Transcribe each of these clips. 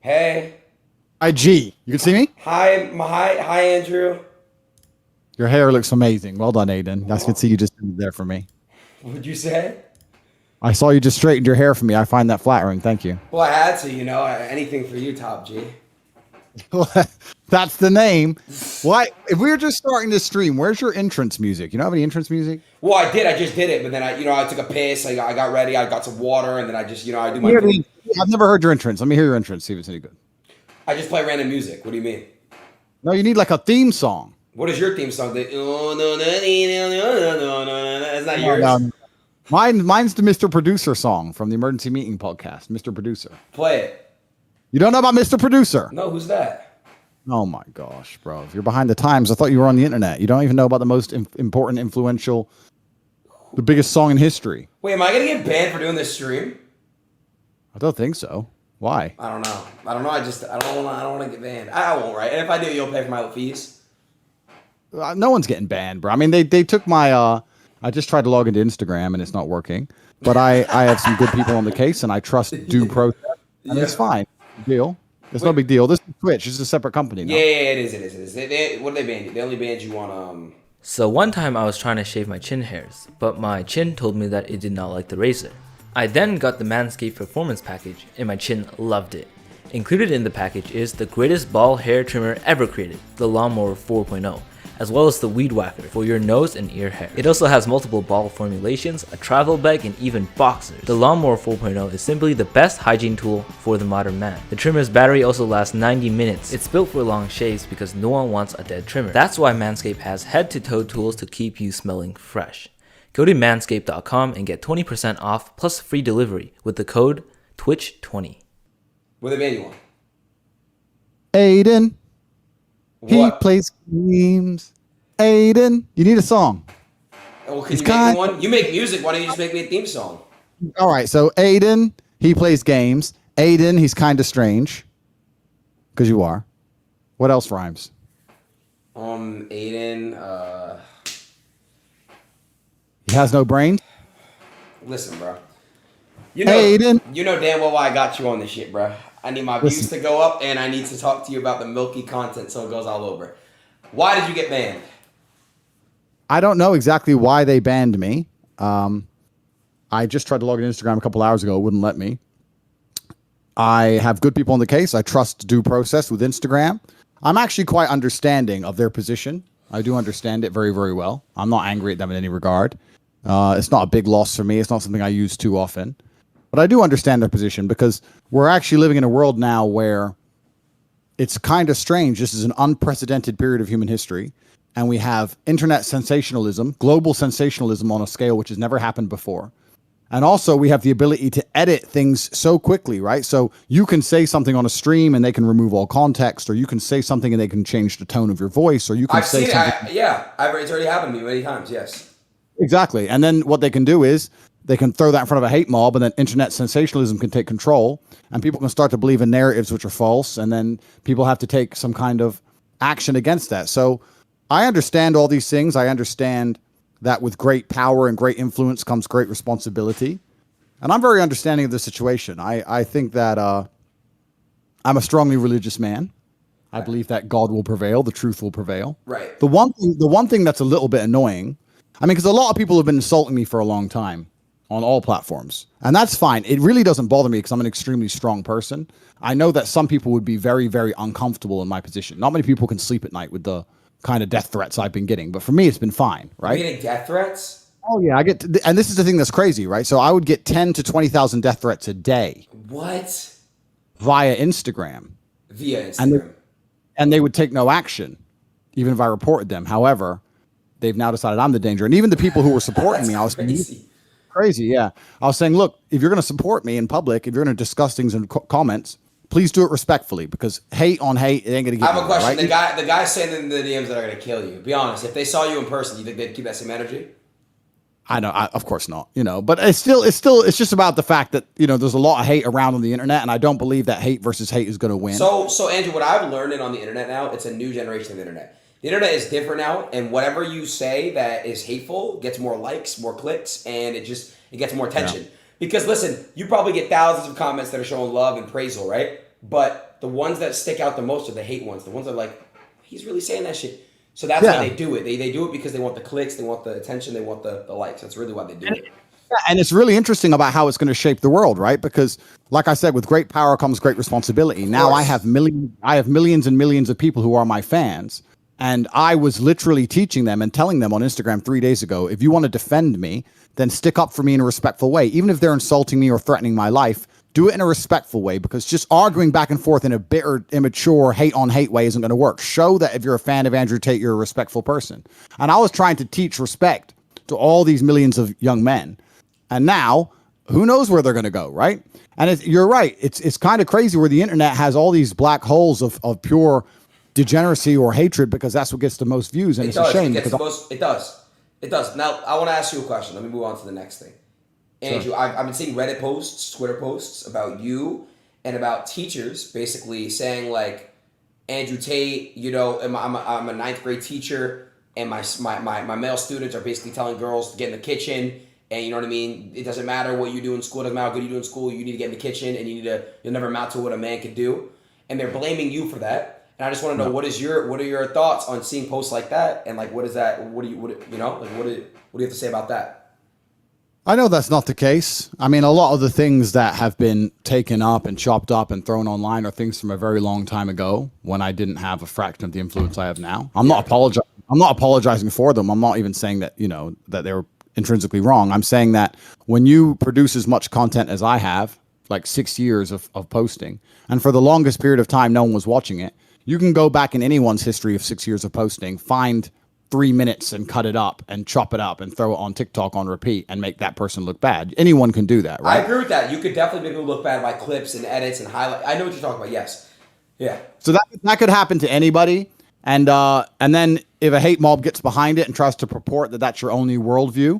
Hey. Hi, G. You can see me? Hi, Andrew. Your hair looks amazing. Well done, Adin. I can Oh, see you just did it there for me. what'd you say? I saw you just straightened your hair for me. I find that flattering. Thank you. Well, I had to, anything for you, Top G. That's the name. Why? If we were just starting to stream, where's your entrance music? You don't have any entrance music? Well, I did. I just did it, but then I took a piss. I got ready. I got some water, and then I just, I do Let me my hear thing. the- I've never heard your entrance. Let me hear your entrance. See if it's any good. I just play random music. What do you mean? No, you need like a theme song. What is your theme song? Oh, no, no, no, no, no, no, no. Is that No, no, yours? no. Mine's the Mr. Producer song from the Emergency Meeting podcast. Mr. Producer. Play it. You don't know about Mr. Producer? No, who's that? Oh my gosh, bro! If you're behind the times, I thought you were on the internet. You don't even know about the most important, influential, the biggest song in history. Wait, am I gonna get banned for doing this stream? I don't think so. Why? I don't know. I don't know. I don't want to get banned. I won't, right? And if I do, you'll pay for my fees. No one's getting banned, bro. I mean, they took my. I just tried to log into Instagram and it's not working. But I have some good people on the case and I trust due process and Yeah. it's fine. Deal. It's no Wait. big deal. This is Twitch. This is a separate company now. Yeah, it is. It is. What did they ban you? They only banned you on So one time I was trying to shave my chin hairs, but my chin told me that it did not like the razor. I then got the Manscaped Performance Package and my chin loved it. Included in the package is the greatest ball hair trimmer ever created, the Lawnmower 4.0, as well as the Weed Whacker for your nose and ear hair. It also has multiple ball formulations, a travel bag, and even boxers. The Lawnmower 4.0 is simply the best hygiene tool for the modern man. The trimmer's battery also lasts 90 minutes. It's built for long shaves because no one wants a dead trimmer. That's why Manscaped has head-to-toe tools to keep you smelling fresh. Go to manscaped.com and get 20% off plus free delivery with the code TWITCH20. what did they ban you on? Aiden, he What? plays games. Aiden, you need a song. Well, can He's you make kind- me one? You make music. Why don't you just make me a theme song? All right, so Aiden, he plays games. Aiden, he's kind of strange. Because you are. What else rhymes? Aiden. He has no brains. Listen, bro. Aiden. You know damn well why I got you on this shit, bro. I need my views Listen. to go up, and I need to talk to you about the milky content so it goes all over. Why did you get banned? I don't know exactly why they banned me. I just tried to log in Instagram a couple hours ago. It wouldn't let me. I have good people on the case. I trust due process with Instagram. I'm actually quite understanding of their position. I do understand it very, very well. I'm not angry at them in any regard. It's not a big loss for me. It's not something I use too often. But I do understand their position because we're actually living in a world now where it's kind of strange. This is an unprecedented period of human history. And we have internet sensationalism, global sensationalism on a scale which has never happened before. And also we have the ability to edit things so quickly, right? So you can say something on a stream and they can remove all context, or you can say something and they can change the tone of your voice, or you can I've say seen it. something. It's already happened to me many times. Yes. Exactly. And then what they can do is they can throw that in front of a hate mob, and then internet sensationalism can take control, and people can start to believe in narratives which are false, and then people have to take some kind of action against that. So I understand all these things. I understand that with great power and great influence comes great responsibility. And I'm very understanding of the situation. I think that I'm a strongly religious man. I believe that God will prevail, the truth will prevail. Right. The one thing that's a little bit annoying, I mean, because a lot of people have been insulting me for a long time on all platforms, and that's fine. It really doesn't bother me because I'm an extremely strong person. I know that some people would be very, very uncomfortable in my position. Not many people can sleep at night with the kind of death threats I've been getting, but for me, it's been fine, Are right? you getting death threats? Oh yeah, and this is the thing that's crazy, right? So I would get 10 to 20,000 death threats a day What? via Instagram, Via and Instagram. and they would take no action, even if I reported them. However, they've now decided I'm the danger, and even the people who were supporting me, I was crazy. crazy. Yeah, I was saying, look, if you're going to support me in public, if you're going to discuss things in comments, please do it respectfully, because hate on hate, it ain't going to I get have a anywhere, question. right? The guy sending the DMs that are gonna kill you. Be honest. If they saw you in person, you think they'd keep that same energy? I know, of course not, but it's just about the fact that, there's a lot of hate around on the internet, and I don't believe that hate versus hate is going to win. So Andrew, what I've learned on the internet now, it's a new generation of internet. The internet is different now, and whatever you say that is hateful gets more likes, more clicks, and it gets more attention. Because listen, you probably get thousands of comments that are showing love and praisal, right? But the ones that stick out the most are the hate ones. The ones that are like, he's really saying that shit. So that's why they do it. They do it because they want the clicks, they want the attention, they want the likes. That's really why they do it. Yeah, and it's really interesting about how it's going to shape the world, right? Because, like I said, with great power comes great responsibility. Now I have millions and millions of people who are my fans, and I was literally teaching them and telling them on Instagram 3 days ago, if you want to defend me, then stick up for me in a respectful way. Even if they're insulting me or threatening my life, do it in a respectful way, because just arguing back and forth in a bitter, immature, hate-on-hate way isn't going to work. Show that if you're a fan of Andrew Tate, you're a respectful person. And I was trying to teach respect to all these millions of young men. And now, who knows where they're going to go, right? And you're right. It's kind of crazy where the internet has all these black holes of pure degeneracy or hatred, because that's what gets the most views. And it's a shame. It does. It does. Now, I want to ask you a question. Let me move on to the next thing. Andrew, sure. I've been seeing Reddit posts, Twitter posts about you and about teachers basically saying, like, Andrew Tate, you know, I'm a ninth grade teacher, and my male students are basically telling girls to get in the kitchen. And you know what I mean? It doesn't matter what you do in school. It doesn't matter how good you do in school. You need to get in the kitchen, and you'll never amount to what a man can do. And they're blaming you for that. And I just want to know, what are your thoughts on seeing posts like that? And like, what is that? What do you have to say about that? I know that's not the case. I mean, a lot of the things that have been taken up and chopped up and thrown online are things from a very long time ago, when I didn't have a fraction of the influence I have now. I'm not apologizing for them. I'm not even saying that, that they were intrinsically wrong. I'm saying that when you produce as much content as I have, like 6 years of posting, and for the longest period of time no one was watching it, you can go back in anyone's history of 6 years of posting, find 3 minutes and cut it up and chop it up and throw it on TikTok on repeat and make that person look bad. Anyone can do that, right? I agree with that. You could definitely make people look bad by clips and edits and highlights. I know what you're talking about. Yes. Yeah. So that could happen to anybody. And then if a hate mob gets behind it and tries to purport that that's your only worldview,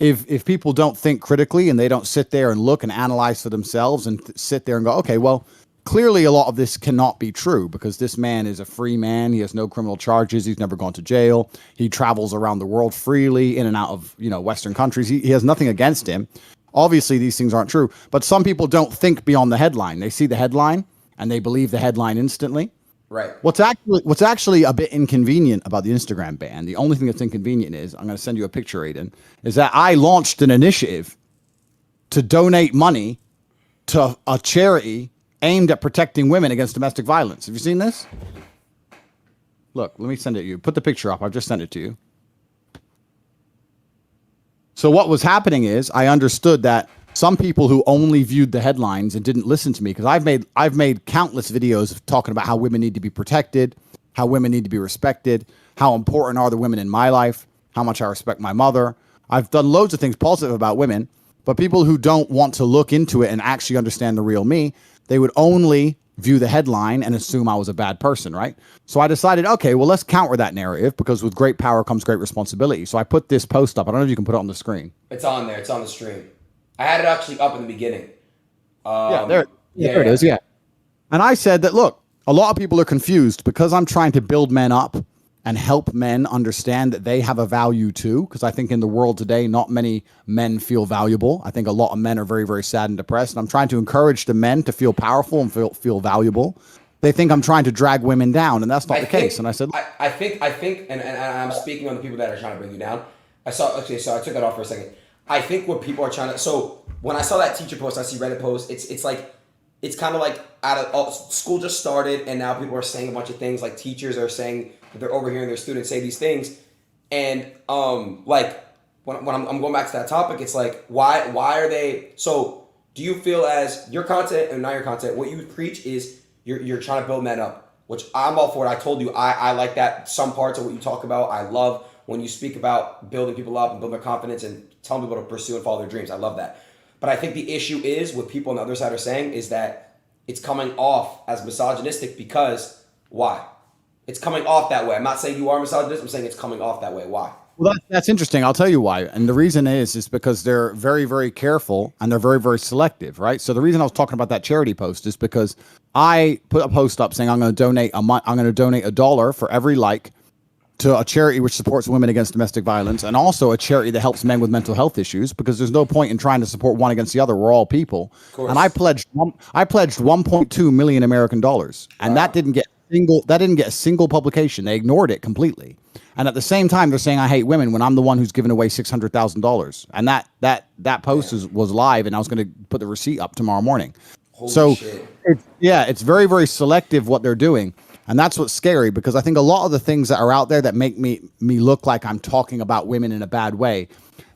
if people don't think critically and they don't sit there and look and analyze for themselves and sit there and go, okay, well, clearly a lot of this cannot be true, because this man is a free man. He has no criminal charges. He's never gone to jail. He travels around the world freely in and out of, Western countries. He has nothing against him. Obviously, these things aren't true, but some people don't think beyond the headline. They see the headline and they believe the headline instantly. Right. What's actually a bit inconvenient about the Instagram ban, the only thing that's inconvenient is, I'm going to send you a picture, Adin, is that I launched an initiative to donate money to a charity aimed at protecting women against domestic violence. Have you seen this? Look, let me send it to you. Put the picture up. I've just sent it to you. So what was happening is, I understood that some people who only viewed the headlines and didn't listen to me, because I've made countless videos of talking about how women need to be protected, how women need to be respected, how important are the women in my life, how much I respect my mother. I've done loads of things positive about women, but people who don't want to look into it and actually understand the real me, they would only view the headline and assume I was a bad person, right? So I decided, okay, well, let's counter that narrative, because with great power comes great responsibility. So I put this post up. I don't know if you can put it on the screen. It's on there. It's on the stream. I had it actually up in the beginning. There it is, yeah. And I said that, look, a lot of people are confused because I'm trying to build men up and help men understand that they have a value too. Because I think in the world today, not many men feel valuable. I think a lot of men are very, very sad and depressed. And I'm trying to encourage the men to feel powerful and feel valuable. They think I'm trying to drag women down, and that's not the case. And I said, I think, and I'm speaking on the people that are trying to bring you down. So I took that off for a second. I think what people are trying to, so when I saw that teacher post, I see Reddit post, it's kind of like school just started, and now people are saying a bunch of things, like teachers are saying that they're overhearing their students say these things. And like when I'm going back to that topic, it's like, why are they, so do you feel as your content and not your content, what you preach is you're trying to build men up, which I'm all for it. I told you, I like that. Some parts of what you talk about, I love when you speak about building people up and building their confidence and telling people to pursue and follow their dreams. I love that. But I think the issue is, what people on the other side are saying, is that it's coming off as misogynistic, because why? It's coming off that way. I'm not saying you are misogynist. I'm saying it's coming off that way. Why? Well, that's interesting. I'll tell you why. And the reason is because they're very, very careful, and they're very, very selective, right? So the reason I was talking about that charity post is because I put a post up saying I'm going to donate $1 for every like to a charity which supports women against domestic violence, and also a charity that helps men with mental health issues, because there's no point in trying to support one against the other. We're all people. And I pledged 1.2 million American dollars, and that didn't get a single publication. They ignored it completely. And at the same time, they're saying I hate women when I'm the one who's given away $600,000. And that post was live, and I was going to put the receipt up tomorrow morning. Holy shit. It's very, very selective what they're doing. And that's what's scary, because I think a lot of the things that are out there that make me look like I'm talking about women in a bad way,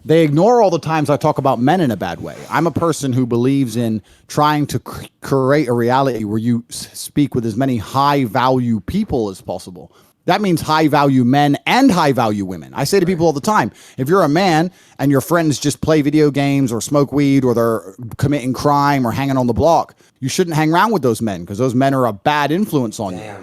they ignore all the times I talk about men in a bad way. I'm a person who believes in trying to create a reality where you speak with as many high-value people as possible. That means high-value men and high-value women. I say to people all the time, if you're a man and your friends just play video games or smoke weed or they're committing crime or hanging on the block, you shouldn't hang around with those men, because those men are a bad influence on you.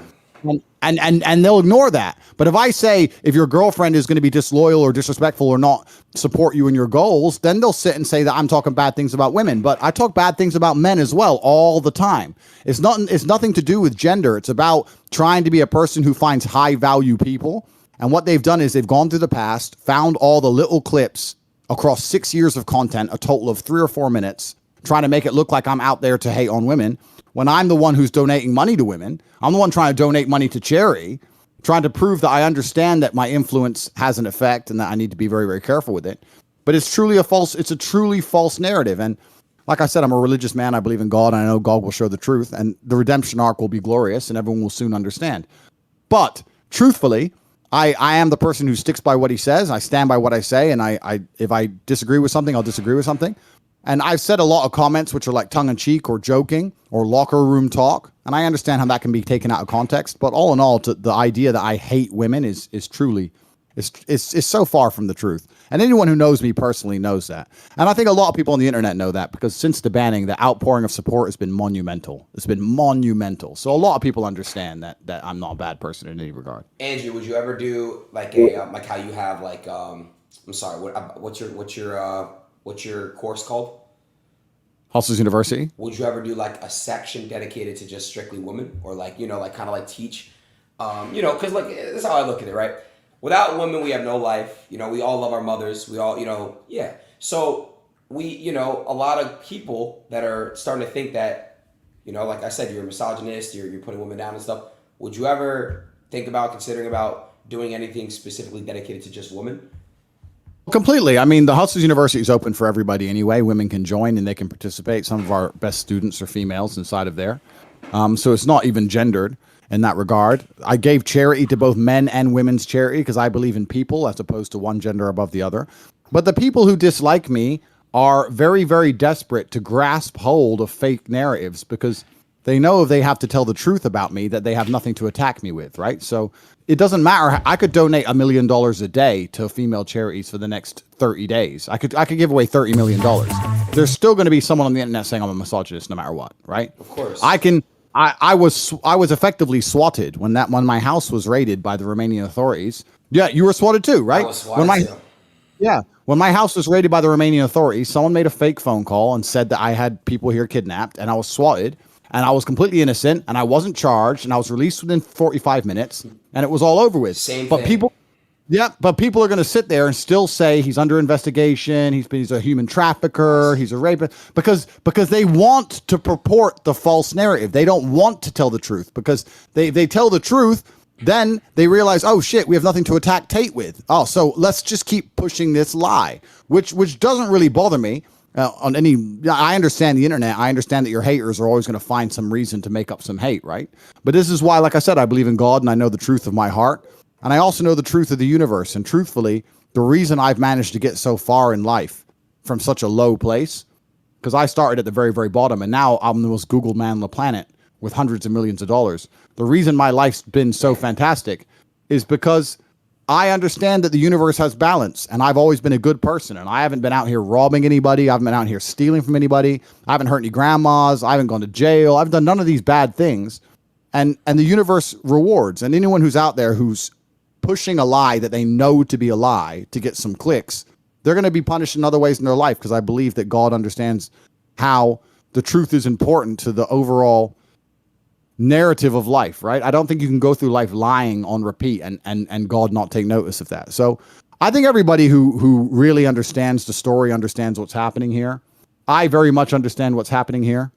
And they'll ignore that. But if I say, if your girlfriend is going to be disloyal or disrespectful or not support you in your goals, then they'll sit and say that I'm talking bad things about women. But I talk bad things about men as well all the time. It's nothing to do with gender. It's about trying to be a person who finds high value people. And what they've done is they've gone through the past, found all the little clips across 6 years of content, a total of 3 or 4 minutes, trying to make it look like I'm out there to hate on women, when I'm the one who's donating money to women. I'm the one trying to donate money to charity, trying to prove that I understand that my influence has an effect and that I need to be very, very careful with it. But it's a truly false narrative. And like I said, I'm a religious man. I believe in God, and I know God will show the truth, and the redemption arc will be glorious, and everyone will soon understand. But truthfully, I am the person who sticks by what he says. I stand by what I say, and if I disagree with something, I'll disagree with something. And I've said a lot of comments which are like tongue-in-cheek or joking or locker room talk, and I understand how that can be taken out of context. But all in all, the idea that I hate women is truly so far from the truth. And anyone who knows me personally knows that. And I think a lot of people on the internet know that, because since the banning, the outpouring of support has been monumental. It's been monumental. So a lot of people understand that I'm not a bad person in any regard. Andrew, would you ever do like a like how you have like I'm sorry, what's your course called? Hustlers University. Would you ever do like a section dedicated to just strictly women, or like, like kind of like teach, because like this is how I look at it, right? Without women, we have no life. We all love our mothers. We all, yeah. So we, a lot of people that are starting to think that, like I said, you're a misogynist, you're putting women down and stuff. Would you ever considering about doing anything specifically dedicated to just women? Completely. I mean, the Hustlers University is open for everybody anyway. Women can join and they can participate. Some of our best students are females inside of there. So it's not even gendered in that regard. I gave charity to both men and women's charity because I believe in people as opposed to one gender above the other. But the people who dislike me are very, very desperate to grasp hold of fake narratives, because they know if they have to tell the truth about me that they have nothing to attack me with, right? So it doesn't matter. I could donate $1 million a day to female charities for the next 30 days. I could give away $30 million. There's still going to be someone on the internet saying I'm a misogynist no matter what, right? Of course. I was effectively swatted when my house was raided by the Romanian authorities. Yeah, you were swatted too, right? I was swatted too. Yeah. When my house was raided by the Romanian authorities, someone made a fake phone call and said that I had people here kidnapped, and I was swatted. And I was completely innocent, and I wasn't charged, and I was released within 45 minutes, and it was all over with. But people are going to sit there and still say he's under investigation, he's a human trafficker, he's a rapist, because they want to purport the false narrative. They don't want to tell the truth, because they tell the truth, then they realize, oh shit, we have nothing to attack Tate with. Oh, so let's just keep pushing this lie, which doesn't really bother me. I understand the internet. I understand that your haters are always going to find some reason to make up some hate, right? But this is why, like I said, I believe in God and I know the truth of my heart. And I also know the truth of the universe. And truthfully, the reason I've managed to get so far in life from such a low place, because I started at the very, very bottom, and now I'm the most Googled man on the planet with hundreds of millions of dollars. The reason my life's been so fantastic is because I understand that the universe has balance, and I've always been a good person, and I haven't been out here robbing anybody. I haven't been out here stealing from anybody. I haven't hurt any grandmas. I haven't gone to jail. I've done none of these bad things, and the universe rewards. And anyone who's out there who's pushing a lie that they know to be a lie to get some clicks, they're going to be punished in other ways in their life, because I believe that God understands how the truth is important to the overall narrative of life, right? I don't think you can go through life lying on repeat and God not take notice of that. So I think everybody who really understands the story understands what's happening here. I very much understand what's happening here.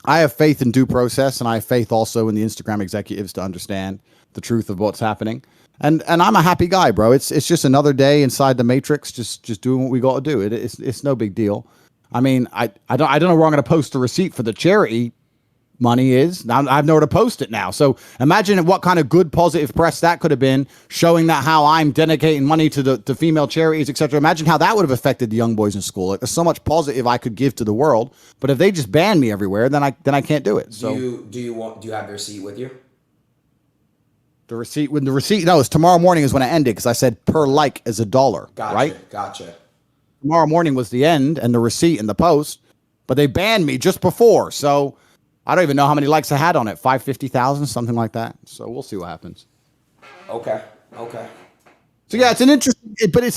I have faith in due process, and I have faith also in the Instagram executives to understand the truth of what's happening. And I'm a happy guy, bro. It's just another day inside the matrix, just doing what we got to do. It's no big deal. I mean, I don't know where I'm going to post the receipt for the charity money is. Now I have nowhere to post it now. So imagine what kind of good positive press that could have been, showing that how I'm dedicating money to female charities, etc. Imagine how that would have affected the young boys in school. Like, there's so much positive I could give to the world, but if they just ban me everywhere, then I can't do it. So do you have the receipt with you? The receipt, no, it's tomorrow morning is when I end it, because I said per like is $1, Gotcha, right? Gotcha. Tomorrow morning was the end and the receipt and the post, but they banned me just before. So I don't even know how many likes I had on it, 550,000, something like that. So we'll see what happens. Okay. So yeah, it's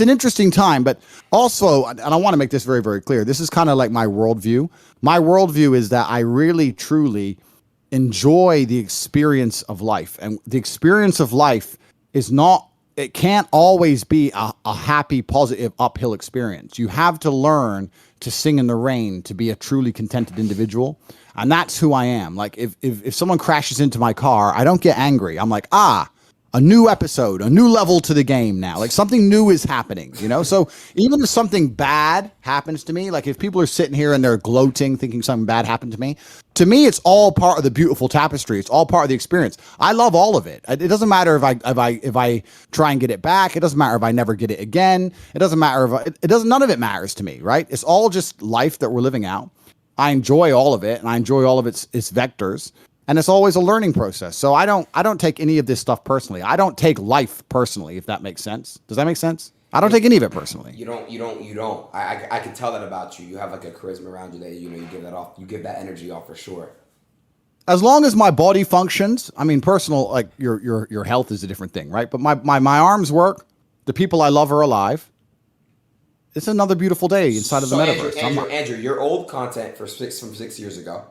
an interesting time, but also, and I want to make this very, very clear, this is kind of like my worldview. My worldview is that I really, truly enjoy the experience of life. And the experience of life is not, it can't always be a happy, positive, uphill experience. You have to learn to sing in the rain to be a truly contented individual. And that's who I am. Like, if someone crashes into my car, I don't get angry. I'm like, a new episode, a new level to the game now. Like, something new is happening, you know? So even if something bad happens to me, like if people are sitting here and they're gloating, thinking something bad happened to me, it's all part of the beautiful tapestry. It's all part of the experience. I love all of it. It doesn't matter if I try and get it back. It doesn't matter if I never get it again. It doesn't matter none of it matters to me, right? It's all just life that we're living out. I enjoy all of it, and I enjoy all of its vectors. And it's always a learning process. So I don't take any of this stuff personally. I don't take life personally, if that makes sense. Does that make sense? I don't take any of it personally. You don't. I can tell that about you. You have like a charisma around you that, you give that off. You give that energy off for sure. As long as my body functions, I mean, personal, like your health is a different thing, right? But my arms work. The people I love are alive. It's another beautiful day inside of the metaverse. Andrew, your old content from 6 years ago,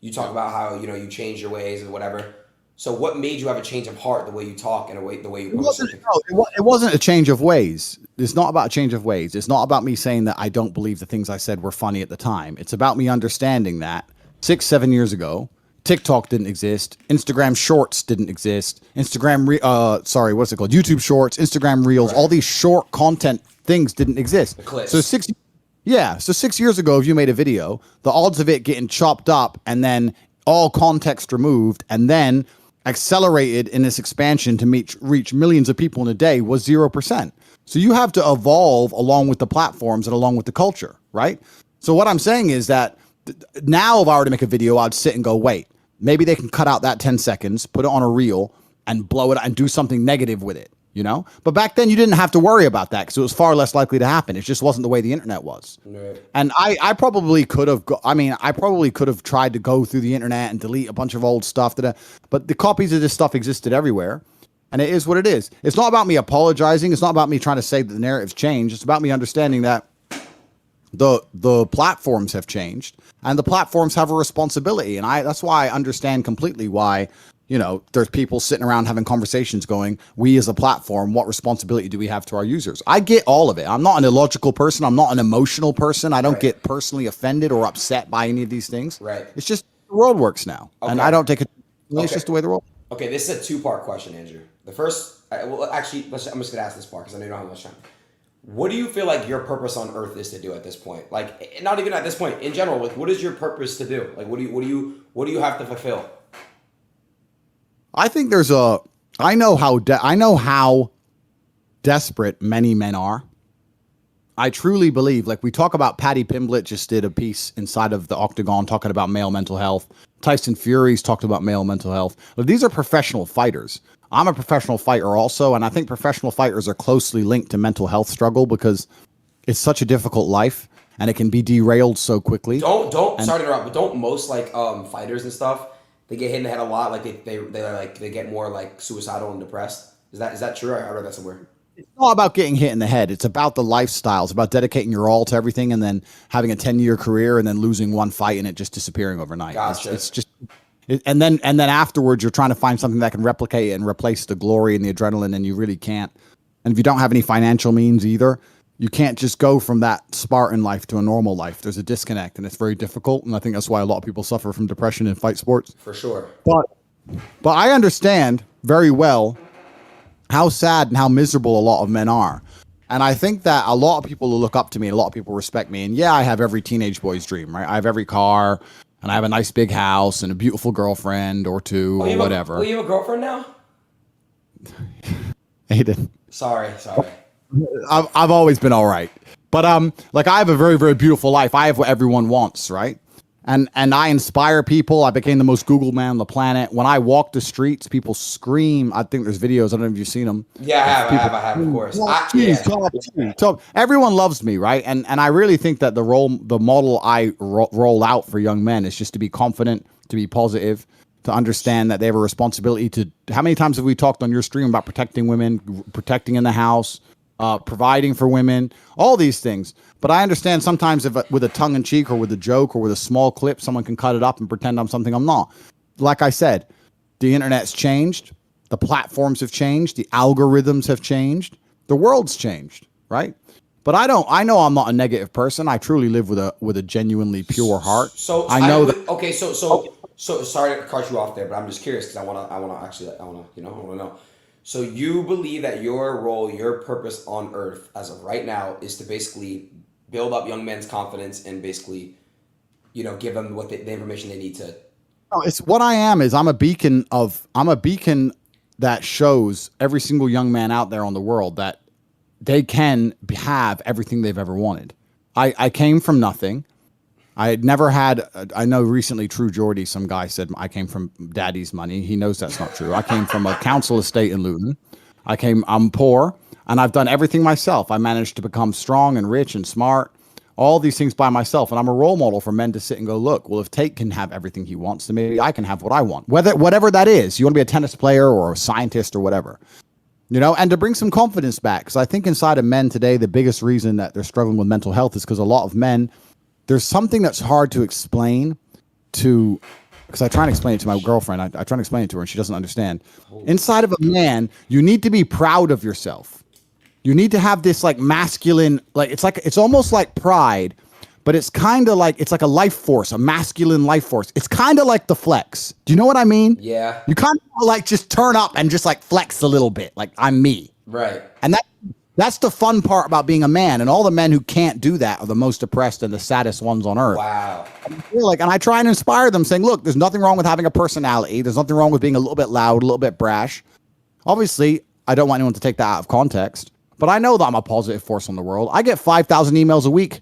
you talk about how, you change your ways and whatever. So what made you have a change of heart, the way you talk and the way you post? It wasn't a change of ways. It's not about a change of ways. It's not about me saying that I don't believe the things I said were funny at the time. It's about me understanding that 6-7 years ago, TikTok didn't exist. Instagram Shorts didn't exist. What's it called? YouTube Shorts, Instagram Reels, all these short content things didn't exist. The clips. So 6 years ago, if you made a video, the odds of it getting chopped up and then all context removed and then accelerated in this expansion to reach millions of people in a day was 0%. So you have to evolve along with the platforms and along with the culture, right? So what I'm saying is that now if I were to make a video, I'd sit and go, wait, maybe they can cut out that 10 seconds, put it on a reel and blow it and do something negative with it. But back then you didn't have to worry about that because it was far less likely to happen. It just wasn't the way the internet was. Right. And I probably could have tried to go through the internet and delete a bunch of old stuff but the copies of this stuff existed everywhere, and it is what it is. It's not about me apologizing. It's not about me trying to say that the narrative's changed. It's about me understanding that the platforms have changed and the platforms have a responsibility. And that's why I understand completely why there's people sitting around having conversations going, we as a platform, what responsibility do we have to our users? I get all of it. I'm not an illogical person. I'm not an emotional person. I don't get personally offended or upset by any of these things. Right. It's just the world works now. Okay. And I don't take it. It's just the way the world. Okay, this is a two-part question, Andrew. The first, I'm just going to ask this part because I know you don't have much time. What do you feel like your purpose on Earth is to do at this point? Like, not even at this point, in general, like, what is your purpose to do? Like, what do you have to fulfill? I think I know how desperate many men are. I truly believe, like we talk about, Patty Pimblett just did a piece inside of the Octagon talking about male mental health. Tyson Fury's talked about male mental health. But these are professional fighters. I'm a professional fighter also, and I think professional fighters are closely linked to mental health struggle because it's such a difficult life and it can be derailed so quickly. Sorry to interrupt, but don't most fighters and stuff, they get hit in the head a lot, like they get more like suicidal and depressed? Is that true? I read that somewhere. It's not about getting hit in the head. It's about the lifestyle. It's about dedicating your all to everything and then having a 10-year career and then losing one fight and it just disappearing overnight. Gotcha. And then afterwards, you're trying to find something that can replicate and replace the glory and the adrenaline, and you really can't. And if you don't have any financial means either, you can't just go from that Spartan life to a normal life. There's a disconnect, and it's very difficult. And I think that's why a lot of people suffer from depression in fight sports. For sure. But I understand very well how sad and how miserable a lot of men are. And I think that a lot of people will look up to me, and a lot of people respect me. And yeah, I have every teenage boy's dream, right? I have every car, and I have a nice big house and a beautiful girlfriend or two or whatever. You have a girlfriend now? Adin. Sorry. I've always been all right. But like I have a very, very beautiful life. I have what everyone wants, right? And I inspire people. I became the most Googled man on the planet. When I walk the streets, people scream. I think there's videos. I don't know if you've seen them. Yeah, I have, of course. So everyone loves me, right? And I really think that the model I roll out for young men is just to be confident, to be positive, to understand that they have a responsibility to. How many times have we talked on your stream about protecting women, protecting in the house, providing for women, all these things. But I understand sometimes if with a tongue in cheek or with a joke or with a small clip, someone can cut it up and pretend I'm something I'm not. Like I said, the internet's changed. The platforms have changed. The algorithms have changed. The world's changed, right? But I know I'm not a negative person. I truly live with a genuinely pure heart. So sorry to cut you off there, but I'm just curious because I want to know. So you believe that your role, your purpose on earth as of right now is to basically build up young men's confidence and basically, give them the information they need to. No, it's what I am is I'm a beacon that shows every single young man out there on the world that they can have everything they've ever wanted. I came from nothing. I had never had, I know recently True Geordie, some guy said I came from daddy's money. He knows that's not true. I came from a council estate in Luton. I'm poor and I've done everything myself. I managed to become strong and rich and smart, all these things by myself. And I'm a role model for men to sit and go, look, well, if Tate can have everything he wants, then maybe I can have what I want. Whatever that is, you want to be a tennis player or a scientist or whatever, and to bring some confidence back. Because I think inside of men today, the biggest reason that they're struggling with mental health is because a lot of men, there's something that's hard to explain because I try and explain it to my girlfriend. I try and explain it to her and she doesn't understand. Inside of a man, you need to be proud of yourself. You need to have this like masculine, it's almost like pride, but it's kind of like, it's like a life force, a masculine life force. It's kind of like the flex. Do you know what I mean? Yeah. You kind of like just turn up and just like flex a little bit. Like I'm me. Right. And that's the fun part about being a man, and all the men who can't do that are the most depressed and the saddest ones on earth. Wow. And I try and inspire them saying, look, there's nothing wrong with having a personality. There's nothing wrong with being a little bit loud, a little bit brash. Obviously, I don't want anyone to take that out of context, but I know that I'm a positive force on the world. I get 5,000 emails a week.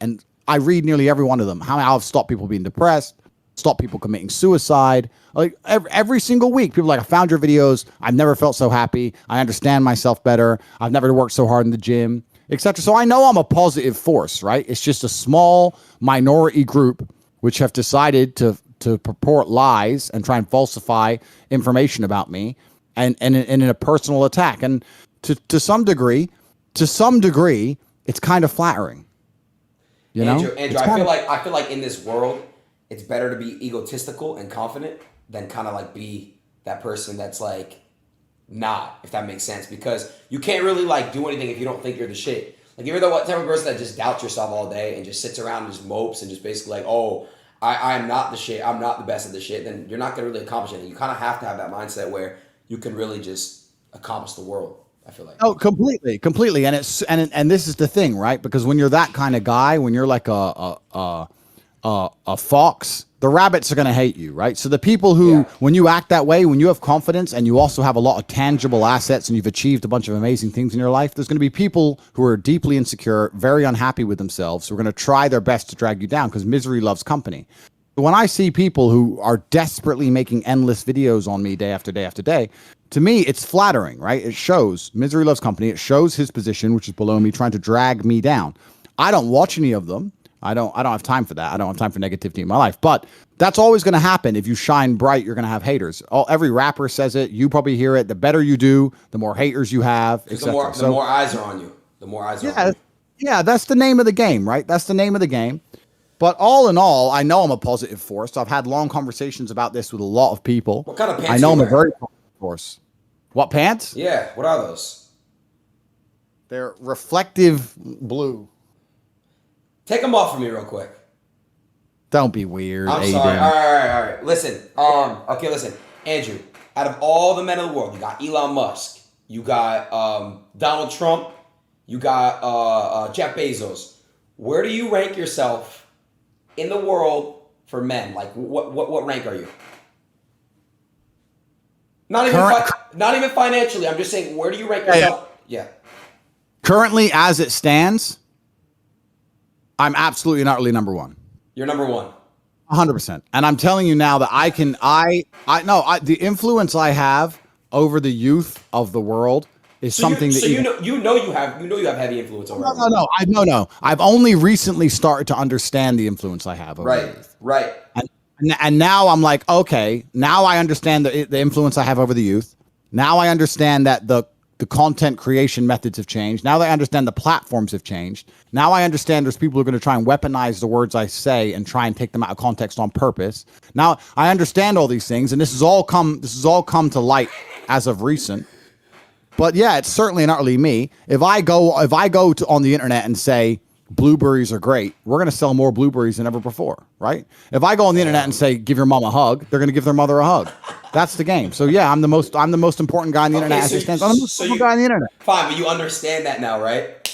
And I read nearly every one of them. How I've stopped people being depressed, stop people committing suicide. Like every single week, people are like, I found your videos. I've never felt so happy. I understand myself better. I've never worked so hard in the gym, etc. So I know I'm a positive force, right? It's just a small minority group which have decided to purport lies and try and falsify information about me and in a personal attack. And to some degree, it's kind of flattering. Andrew, I feel like in this world, it's better to be egotistical and confident than kind of like be that person that's like not, if that makes sense, because you can't really like do anything if you don't think you're the shit. Like you're the type of person that just doubts yourself all day and just sits around and just mopes and just basically like, oh, I'm not the shit, I'm not the best of the shit, then you're not gonna really accomplish anything. You kind of have to have that mindset where you can really just accomplish the world. I feel like. Oh, completely. And and this is the thing, right? Because when you're that kind of guy, when you're like a fox, the rabbits are going to hate you, right? So the people who, when you act that way, when you have confidence and you also have a lot of tangible assets and you've achieved a bunch of amazing things in your life, there's going to be people who are deeply insecure, very unhappy with themselves, who are going to try their best to drag you down because misery loves company. When I see people who are desperately making endless videos on me day after day after day, to me, it's flattering, right? It shows misery loves company. It shows his position, which is below me, trying to drag me down. I don't watch any of them. I don't have time for that. I don't have time for negativity in my life. But that's always going to happen. If you shine bright, you're going to have haters. Every rapper says it. You probably hear it. The better you do, the more haters you have. The more eyes are on you. The more eyes are on you. Yeah, that's the name of the game, right? That's the name of the game. But all in all, I know I'm a positive force. I've had long conversations about this with a lot of people. What kind of pants I know you I'm a wearing? very positive force. What pants? Yeah, what are those? They're reflective blue. Take them off for me real quick. Don't be weird, I'm Adin. sorry. All right. Listen. Okay, listen. Andrew, out of all the men in the world, you got Elon Musk, you got Donald Trump, you got Jeff Bezos. Where do you rank yourself in the world for men? Like, what rank are you? Not even financially. I'm just saying, where do you rank yourself? Yeah. Currently, as it stands, I'm absolutely not really number one. You're number one. 100%. And I'm telling you now that the influence I have over the youth of the world is something that you have heavy influence over. No. I've only recently started to understand the influence I have over the youth. Right. And now I'm like, okay, now I understand the influence I have over the youth. Now I understand that the content creation methods have changed. Now that I understand the platforms have changed. Now I understand there's people who are going to try and weaponize the words I say and try and take them out of context on purpose. Now I understand all these things, and this has all come to light as of recent. But yeah, it's certainly not really me. If I go on the internet and say blueberries are great, we're going to sell more blueberries than ever before, right? If I go on the internet and say give your mom a hug, they're going to give their mother a hug. That's the game. So yeah, I'm the most important guy on the internet. I'm the most important guy on the internet. Fine, but you understand that now, right?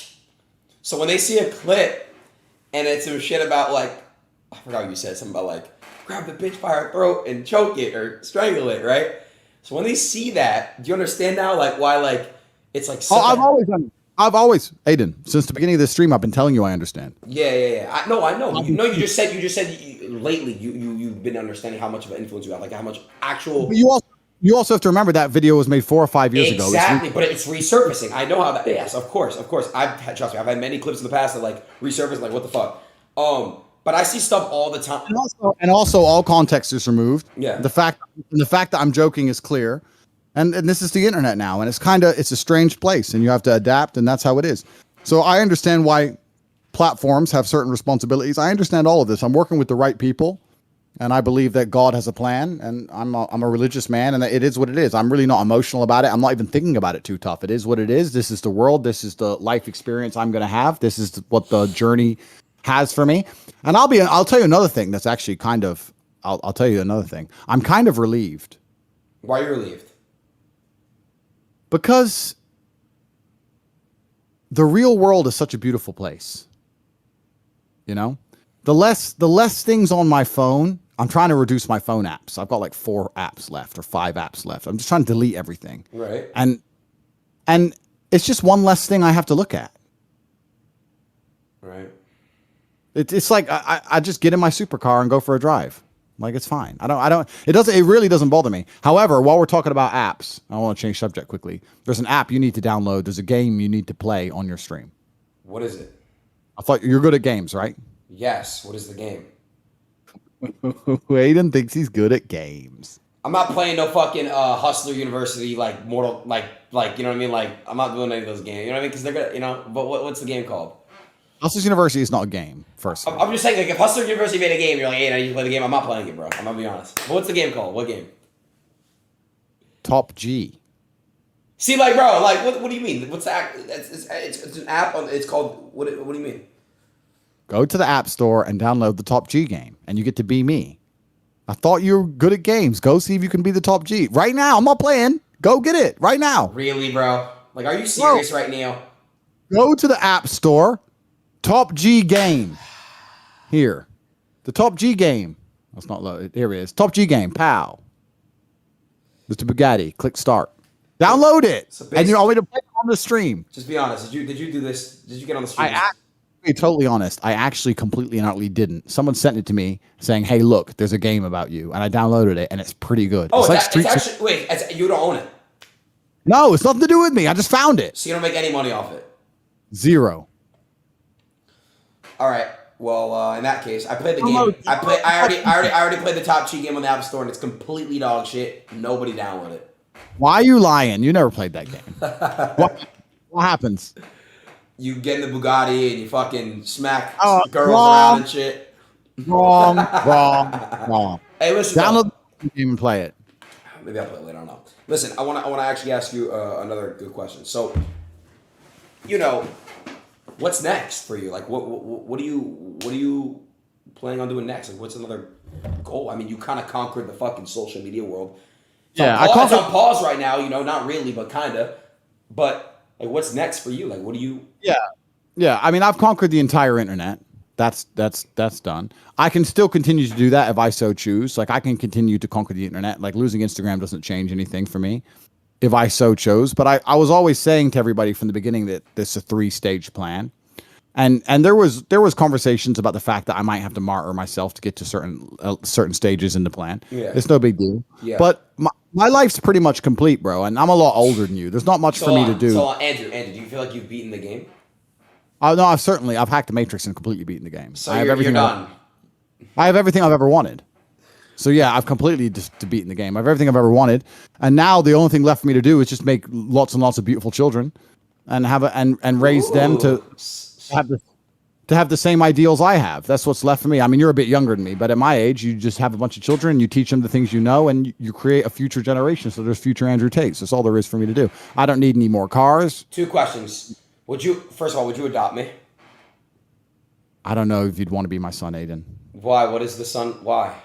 So when they see a clip and it's some shit about like, I forgot what you said, something about like grab the bitch by her throat and choke it or strangle it, right? So when they see that, do you understand now like why like it's like? I've always, Adin, since the beginning of this stream, I've been telling you I understand. Yeah. I know. You just said lately you've been understanding how much of an influence you have, like how much actual. But you also have to remember that video was made 4 or 5 years ago. Exactly, but it's resurfacing. I know how that. Yes, of course. Trust me. I've had many clips in the past that like resurface, like what the fuck. But I see stuff all the time. And also, all context is removed. Yeah. The fact that I'm joking is clear. And this is the internet now, and it's a strange place, and you have to adapt, and that's how it is. So I understand why platforms have certain responsibilities. I understand all of this. I'm working with the right people, and I believe that God has a plan, and I'm a religious man, and it is what it is. I'm really not emotional about it. I'm not even thinking about it too tough. It is what it is. This is the world. This is the life experience I'm going to have. This is what the journey has for me. And I'll tell you another thing that's actually kind of, I'll tell you another thing. I'm kind of relieved. Why are you relieved? Because the real world is such a beautiful place. You know, the less things on my phone, I'm trying to reduce my phone apps. I've got like 4 apps left or 5 apps left. I'm just trying to delete everything. Right. And it's just one less thing I have to look at. Right. It's like I just get in my supercar and go for a drive. Like, it's fine. It really doesn't bother me. However, while we're talking about apps, I want to change subject quickly. There's an app you need to download. There's a game you need to play on your stream. What is it? I thought you're good at games, right? Yes. What is the game? Aiden thinks he's good at games. I'm not playing no fucking Hustler University like Mortal like you know what I mean? Like I'm not doing any of those games. You know what I mean? Because they're gonna, you know. But what's the game called? Hustlers University is not a game, first. I'm just saying, like, if Hustler University made a game, you're like, hey, now you play the game. I'm not playing it, bro. I'm gonna be honest. But what's the game called? What game? Top G. See, like, bro, like, what do you mean? What's that? It's an app. It's called. What do you mean? Go to the App Store and download the Top G game, and you get to be me. I thought you were good at games. Go see if you can be the Top G right now. I'm not playing. Go get it right now. Really, bro? Like, are you serious right now? Go to the App Store. Top G game. Here. The Top G game. That's not loaded. Here it is. Top G game. Pow. Mr. Bugatti. Click start. Download it. So and you want me to play it on the stream. Just be honest. Did you do this? Did you get on the stream? To be totally honest, I actually completely and utterly didn't. Someone sent it to me saying, hey, look, there's a game about you. And I downloaded it, and it's pretty good. Oh, it's you don't own it? No, it's nothing to do with me. I just found it. So you don't make any money off it? 0. All right. Well, in that case, I played the game. I already played the Top G game on the App Store, and it's completely dog shit. Nobody downloaded it. Why are you lying? You never played that game. What happens? You get in the Bugatti and you fucking smack girls wrong. around and shit. Wrong. Hey, listen. Download the game and play it. Maybe I'll play it later. I don't know. Listen, I want to actually ask you another good question. So, what's next for you? Like, what do you planning on doing next? Like, what's another goal? I mean, you kind of conquered the fucking social media world. So Yeah, it's on pause right now. Not really, but kind of. But like, what's next for you? Like, what do you? Yeah. I mean, I've conquered the entire internet. That's done. I can still continue to do that if I so choose. Like, I can continue to conquer the internet. Like, losing Instagram doesn't change anything for me if I so chose. But I was always saying to everybody from the beginning that this is a 3-stage plan. And there was conversations about the fact that I might have to martyr myself to get to certain stages in the plan. Yeah. It's no big deal. Yeah. But my life's pretty much complete, bro. And I'm a lot older than you. There's not much for me to do. So, Andrew, do you feel like you've beaten the game? Oh no, I've hacked the Matrix and completely beaten the game. So I have you're everything done. I have everything I've ever wanted. So yeah, I've completely just beaten the game. I have everything I've ever wanted, and now the only thing left for me to do is just make lots and lots of beautiful children, and raise them to have the same ideals I have. That's what's left for me. I mean, you're a bit younger than me, but at my age, you just have a bunch of children, you teach them the things you know, and you create a future generation. So there's future Andrew Tates. That's all there is for me to do. I don't need any more cars. 2 questions. First of all, would you adopt me? I don't know if you'd want to be my son, Adin. Why? What is the son? Why?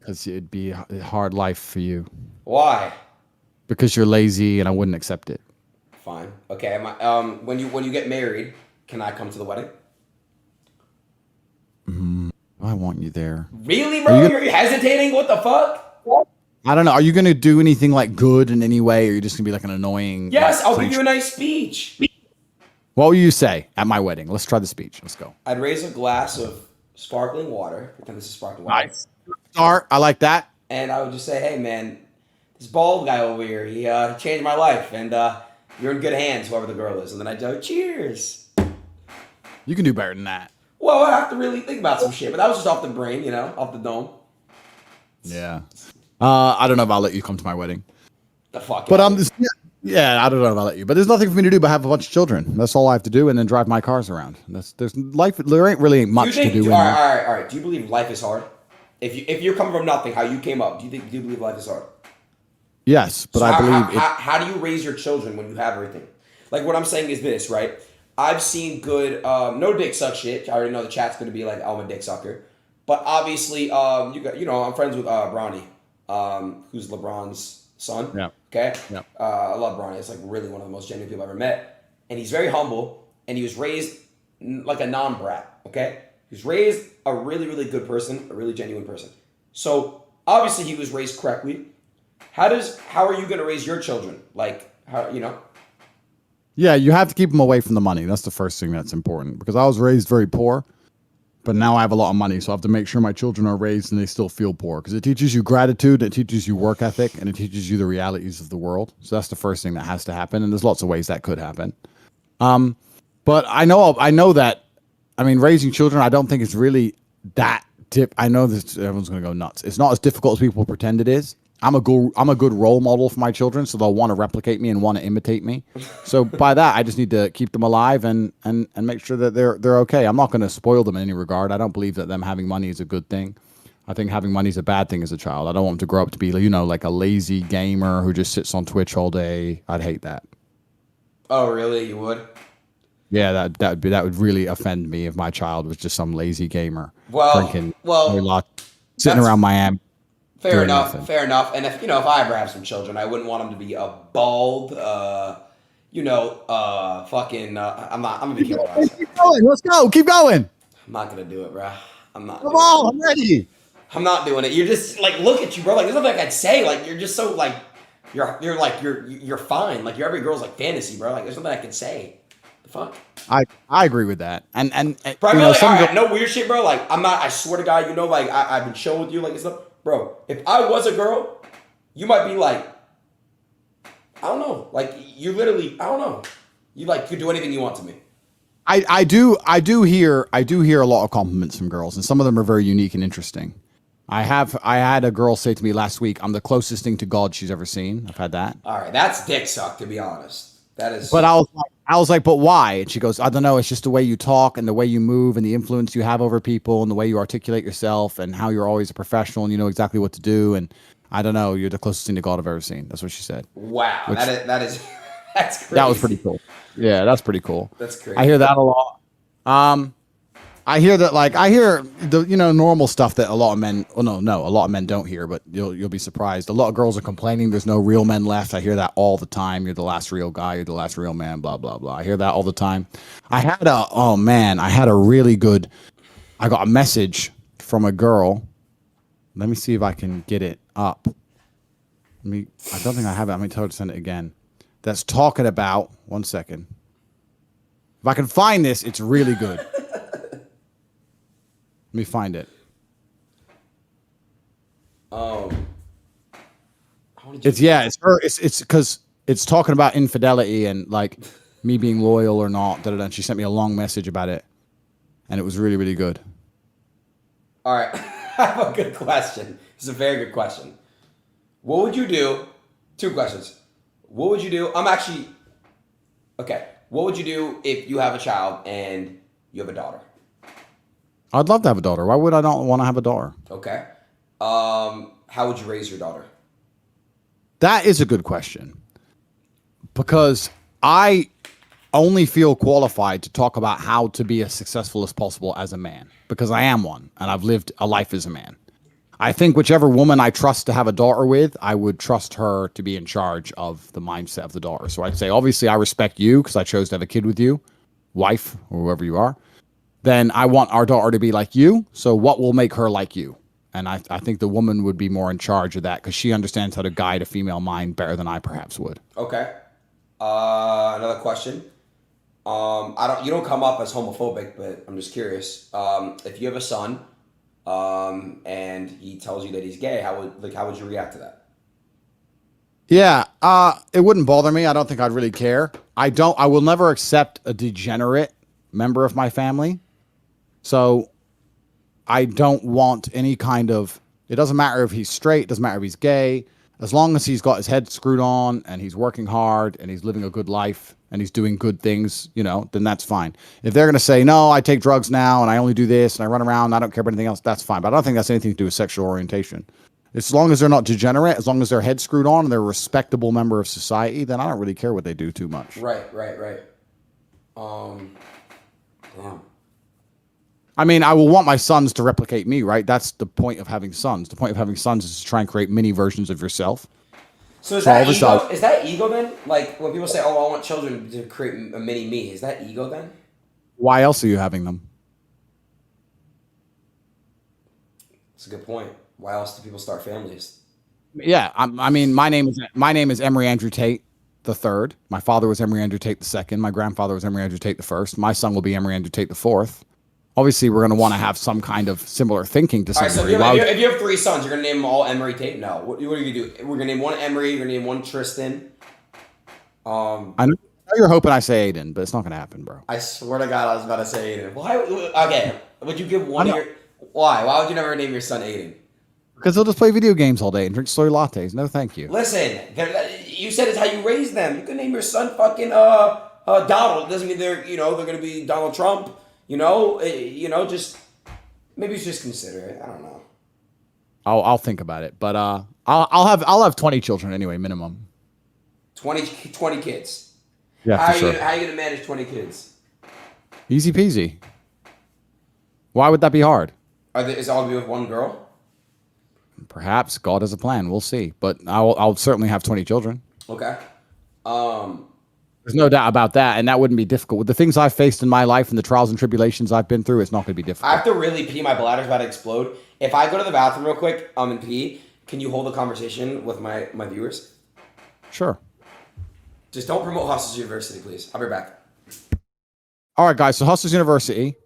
Because it'd be a hard life for you. Why? Because you're lazy and I wouldn't accept it. Fine. Okay. When you get married, can I come to the wedding? I want you there. Really, bro? You're hesitating? What the fuck? I don't know. Are you going to do anything like good in any way, or are you just going to be like an annoying... Yes, I'll give you a nice speech. What will you say at my wedding? Let's try the speech. Let's go. I'd raise a glass of sparkling water. Pretend this is sparkling water. Nice. Start. I like that. And I would just say, hey, man, this bald guy over here, he changed my life. And you're in good hands, whoever the girl is. And then I'd go, cheers. You can do better than that. Well, I have to really think about some shit. But that was just off the brain, off the dome. Yeah. I don't know if I'll let you come to my wedding. The fuck? But yeah, I don't know if I'll let you. But there's nothing for me to do but have a bunch of children. That's all I have to do, and then drive my cars around. There ain't really much to do. All right. Do you believe life is hard? If you're coming from nothing, how you came up, do you believe life is hard? Yes, but So I believe how do you raise your children when you have everything? Like, what I'm saying is this, right? I've seen good, no dick suck shit. I already know the chat's gonna be like, oh, I'm a dick sucker. But obviously, I'm friends with Bronny, who's LeBron's son. Yeah. Okay. Yeah. I love Bronny. It's like really one of the most genuine people I've ever met, and he's very humble, and he was raised like a non-brat. Okay. He was raised a really, really good person, a really genuine person. So obviously, he was raised correctly. How are you gonna raise your children? Like, how? Yeah, you have to keep them away from the money. That's the first thing that's important, because I was raised very poor, but now I have a lot of money, so I have to make sure my children are raised and they still feel poor, because it teaches you gratitude, it teaches you work ethic, and it teaches you the realities of the world. So that's the first thing that has to happen, and there's lots of ways that could happen. But I know that, I mean, raising children, I don't think it's really that I know this, everyone's going to go nuts. It's not as difficult as people pretend it is. I'm a good role model for my children, so they'll want to replicate me and want to imitate me. So by that, I just need to keep them alive and make sure that they're okay. I'm not going to spoil them in any regard. I don't believe that them having money is a good thing. I think having money is a bad thing as a child. I don't want them to grow up to be, like a lazy gamer who just sits on Twitch all day. I'd hate that. Oh, really? You would? Yeah, that would really offend me if my child was just some lazy gamer drinking a lot, sitting around Miami. Fair enough. And if I ever have some children, I wouldn't want them to be a bald, I'm gonna be careful. Keep going. Let's go. Keep going. I'm not gonna do it, bro. I'm not. Come on, I'm ready. I'm not doing it. You're just like, look at you, bro. Like, there's nothing I could say. Like, you're just so like, you're fine. Like, you're every girl's like fantasy, bro. Like, there's nothing I can say. The fuck. I agree with that. And bro, no weird shit, bro. Like, I'm not. I swear to God, like I've been chilling with you, like it's not. Bro, if I was a girl, you might be like, I don't know. Like, you literally, I don't know. You could do anything you want to me. I do hear a lot of compliments from girls, and some of them are very unique and interesting. I had a girl say to me last week, I'm the closest thing to God she's ever seen. I've had that. All right, that's dick suck, to be honest. That is. But I was like, but why? And she goes, I don't know. It's just the way you talk and the way you move and the influence you have over people and the way you articulate yourself and how you're always a professional and you know exactly what to do. And I don't know. You're the closest thing to God I've ever seen. That's what she said. Wow. That is that's crazy. That was pretty cool. Yeah, that's pretty cool. That's crazy. I hear that a lot. I hear that, like, I hear the, normal stuff that a lot of men, well, no, a lot of men don't hear, but you'll be surprised. A lot of girls are complaining there's no real men left. I hear that all the time. You're the last real guy. You're the last real man, blah, blah, blah. I hear that all the time. I got a message from a girl. Let me see if I can get it up. I don't think I have it. I'm going to tell her to send it again. That's talking about, one second. If I can find this, it's really good. Let me find it. It's her. It's because it's talking about infidelity and like me being loyal or not. Da, da, da. And she sent me a long message about it, and it was really, really good. All right, I have a good question. It's a very good question. What would you do? 2 questions. What would you do? Okay. What would you do if you have a child and you have a daughter? I'd love to have a daughter. Why would I not want to have a daughter? Okay. How would you raise your daughter? That is a good question. Because I only feel qualified to talk about how to be as successful as possible as a man. Because I am one, and I've lived a life as a man. I think whichever woman I trust to have a daughter with, I would trust her to be in charge of the mindset of the daughter. So I'd say, obviously, I respect you because I chose to have a kid with you, wife, or whoever you are. Then I want our daughter to be like you. So what will make her like you? And I think the woman would be more in charge of that because she understands how to guide a female mind better than I perhaps would. Okay. Another question. You don't come up as homophobic, but I'm just curious. If you have a son, and he tells you that he's gay, how would you react to that? Yeah, it wouldn't bother me. I don't think I'd really care. I will never accept a degenerate member of my family. So I don't want any kind of, it doesn't matter if he's straight, doesn't matter if he's gay, as long as he's got his head screwed on and he's working hard and he's living a good life and he's doing good things, then that's fine. If they're going to say, no, I take drugs now and I only do this and I run around and I don't care about anything else, that's fine. But I don't think that's anything to do with sexual orientation. As long as they're not degenerate, as long as their head's screwed on and they're a respectable member of society, then I don't really care what they do too much. Right. Damn. I mean, I will want my sons to replicate me, right? That's the point of having sons. The point of having sons is to try and create mini versions of yourself. So is that ego? Is that ego then? Like when people say, "Oh, I want children to create a mini me," is that ego then? Why else are you having them? That's a good point. Why else do people start families? Yeah, I mean, my name is Emery Andrew Tate the third. My father was Emery Andrew Tate the second. My grandfather was Emery Andrew Tate the first. My son will be Emery Andrew Tate the fourth. Obviously, we're going to want to have some kind of similar thinking to some degree. So if you have 3 sons, you're going to name them all Emery Tate? No. What are you going to do? We're going to name one Emery. You're going to name one Tristan. I know you're hoping I say Adin, but it's not going to happen, bro. I swear to God, I was about to say Adin. Why? Okay. Would you give one of your... Why? Why would you never name your son Adin? Because they'll just play video games all day and drink soy lattes. No, thank you. Listen, you said it's how you raise them. You can name your son fucking Donald. It doesn't mean they're going to be Donald Trump. Just maybe just consider it. I don't know. I'll think about it, but I'll have 20 children anyway, minimum. 20 kids. Yeah, how for sure. How are you gonna manage 20 kids? Easy peasy. Why would that be hard? Is it all gonna be with one girl? Perhaps God has a plan. We'll see, but I'll certainly have 20 children. Okay. There's no doubt about that, and that wouldn't be difficult. With the things I've faced in my life and the trials and tribulations I've been through, it's not going to be difficult. I have to really pee. My bladder's about to explode. If I go to the bathroom real quick, and pee, can you hold a conversation with my viewers? Sure. Just don't promote Hustlers University, please. I'll be back. All right, guys. So Hustlers University,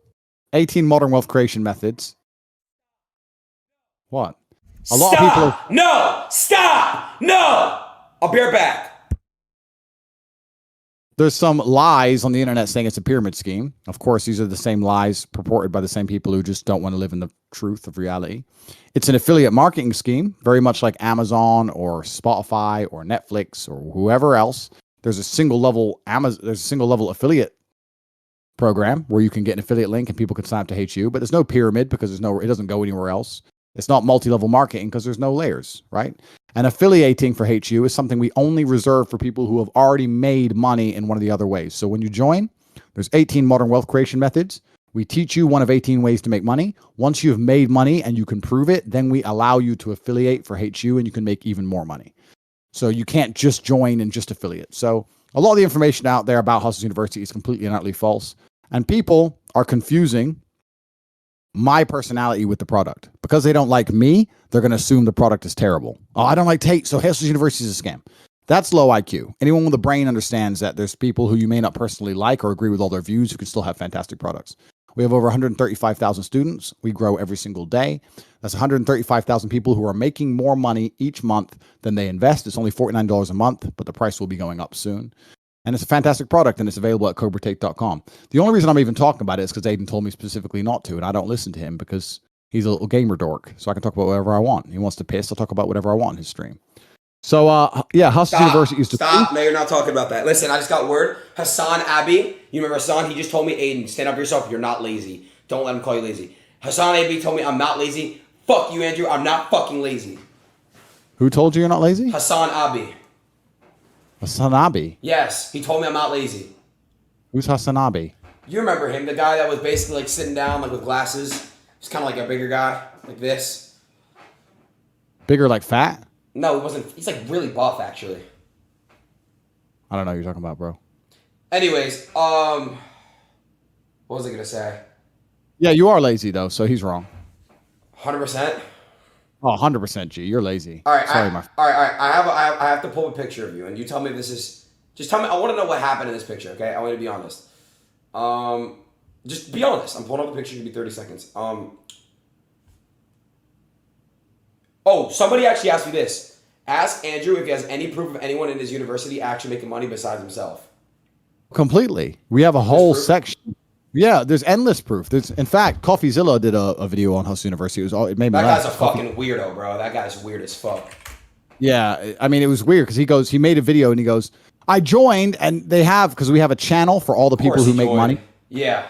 18 modern wealth creation methods. What? A lot of people. No! Stop! No! I'll be right back. There's some lies on the internet saying it's a pyramid scheme. Of course, these are the same lies purported by the same people who just don't want to live in the truth of reality. It's an affiliate marketing scheme, very much like Amazon or Spotify or Netflix or whoever else. There's a single level affiliate program where you can get an affiliate link and people can sign up to HU, but there's no pyramid because it doesn't go anywhere else. It's not multi-level marketing because there's no layers, right? And affiliating for HU is something we only reserve for people who have already made money in one of the other ways. So when you join, there's 18 modern wealth creation methods. We teach you one of 18 ways to make money. Once you've made money and you can prove it, then we allow you to affiliate for HU and you can make even more money. So you can't just join and just affiliate. So a lot of the information out there about Hustlers University is completely and utterly false. And people are confusing my personality with the product. Because they don't like me, they're going to assume the product is terrible. Oh, I don't like Tate, so Hustlers University is a scam. That's low IQ. Anyone with a brain understands that there's people who you may not personally like or agree with all their views who can still have fantastic products. We have over 135,000 students. We grow every single day. That's 135,000 people who are making more money each month than they invest. It's only $49 a month, but the price will be going up soon. And it's a fantastic product, and it's available at cobratate.com. The only reason I'm even talking about it is because Adin told me specifically not to, and I don't listen to him because he's a little gamer dork, so I can talk about whatever I want. He wants to piss, I'll talk about whatever I want in his stream. So, yeah, Hustlers University is to Stop. No, you're not talking about that. Listen, I just got word. Hassan Abi, you remember Hassan? He just told me, Adin, stand up for yourself. You're not lazy. Don't let him call you lazy. Hassan Abi told me I'm not lazy. Fuck you, Andrew. I'm not fucking lazy. Who told you you're not lazy? Hassan Abi. Hassan Abi? Yes, he told me I'm not lazy. Who's Hassan Abi? You remember him, the guy that was basically like sitting down like with glasses. He's kind of like a bigger guy, like this. Bigger like fat? No, he wasn't. He's like really buff, actually. I don't know what you're talking about, bro. Anyways, what was I gonna say? Yeah, you are lazy though, so he's wrong. 100%. Oh, 100%, G. You're lazy. All right, sorry, all right. I have to pull a picture of you, and you tell me if this is. Just tell me. I want to know what happened in this picture. Okay, I want you to be honest. Just be honest. I'm pulling up the picture. It'll be 30 seconds. Oh, somebody actually asked me this. Ask Andrew if he has any proof of anyone in his university actually making money besides himself. Completely. We have a whole section. Yeah, there's endless proof. In fact, CoffeeZilla did a video on Hustle University. It made me laugh. That guy's a fucking weirdo, bro. That guy's weird as fuck. Yeah, I mean, it was weird because he made a video and he goes, I joined, and because we have a channel for all the people who make money. Yeah.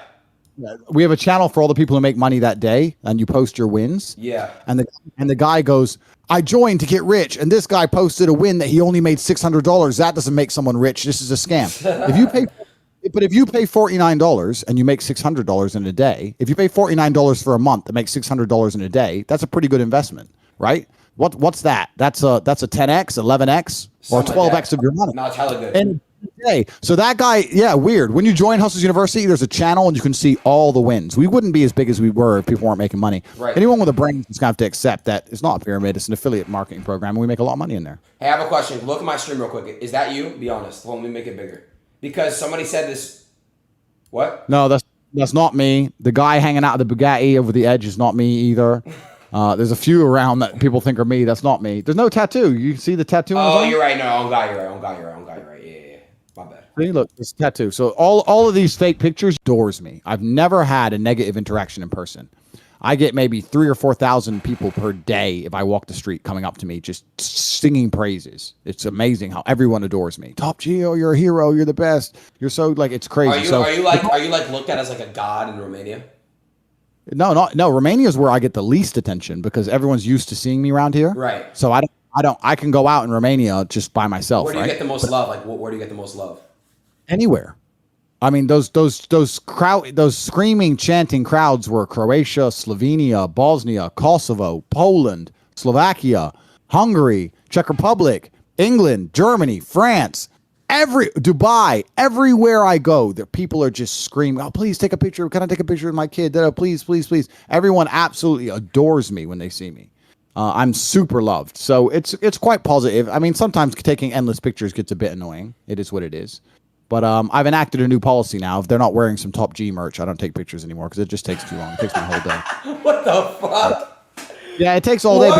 We have a channel for all the people who make money that day, and you post your wins. Yeah. And the guy goes, I joined to get rich, and this guy posted a win that he only made $600. That doesn't make someone rich. This is a scam. If you pay $49 and you make $600 in a day, if you pay $49 for a month and make $600 in a day, that's a pretty good investment, right? What's that? That's a 10x, 11x, or 12x of your money. No, it's hella good. And so that guy, yeah, weird. When you join Hustlers University, there's a channel and you can see all the wins. We wouldn't be as big as we were if people weren't making money. Right. Anyone with a brain is going to have to accept that it's not a pyramid, it's an affiliate marketing program, and we make a lot of money in there. Hey, I have a question. Look at my stream real quick. Is that you? Be honest. Let me make it bigger. Because somebody said this. What? No, that's not me. The guy hanging out of the Bugatti over the edge is not me either. There's a few around that people think are me. That's not me. There's no tattoo. You see the tattoo on his arm? You're right. No, on guy, you're right. Yeah. My bad. See, look, this tattoo. So all of these fake pictures adores me. I've never had a negative interaction in person. I get maybe 3,000 or 4,000 people per day if I walk the street coming up to me just singing praises. It's amazing how everyone adores me. Top Geo, you're a hero. You're the best. You're so like it's crazy. Are you like looked at as like a god in Romania? No. Romania is where I get the least attention because everyone's used to seeing me around here. Right. So I can go out in Romania just by myself. Where do you get the most love? Like, where do you get the most love? Anywhere. I mean, those screaming, chanting crowds were Croatia, Slovenia, Bosnia, Kosovo, Poland, Slovakia, Hungary, Czech Republic, England, Germany, France, Dubai, everywhere I go, the people are just screaming, oh, please take a picture. Can I take a picture of my kid? Please, please, please. Everyone absolutely adores me when they see me. I'm super loved. So it's quite positive. I mean, sometimes taking endless pictures gets a bit annoying. It is what it is. But I've enacted a new policy now. If they're not wearing some Top G merch, I don't take pictures anymore because it just takes too long. It takes me a whole day. What the fuck? Yeah, it takes all day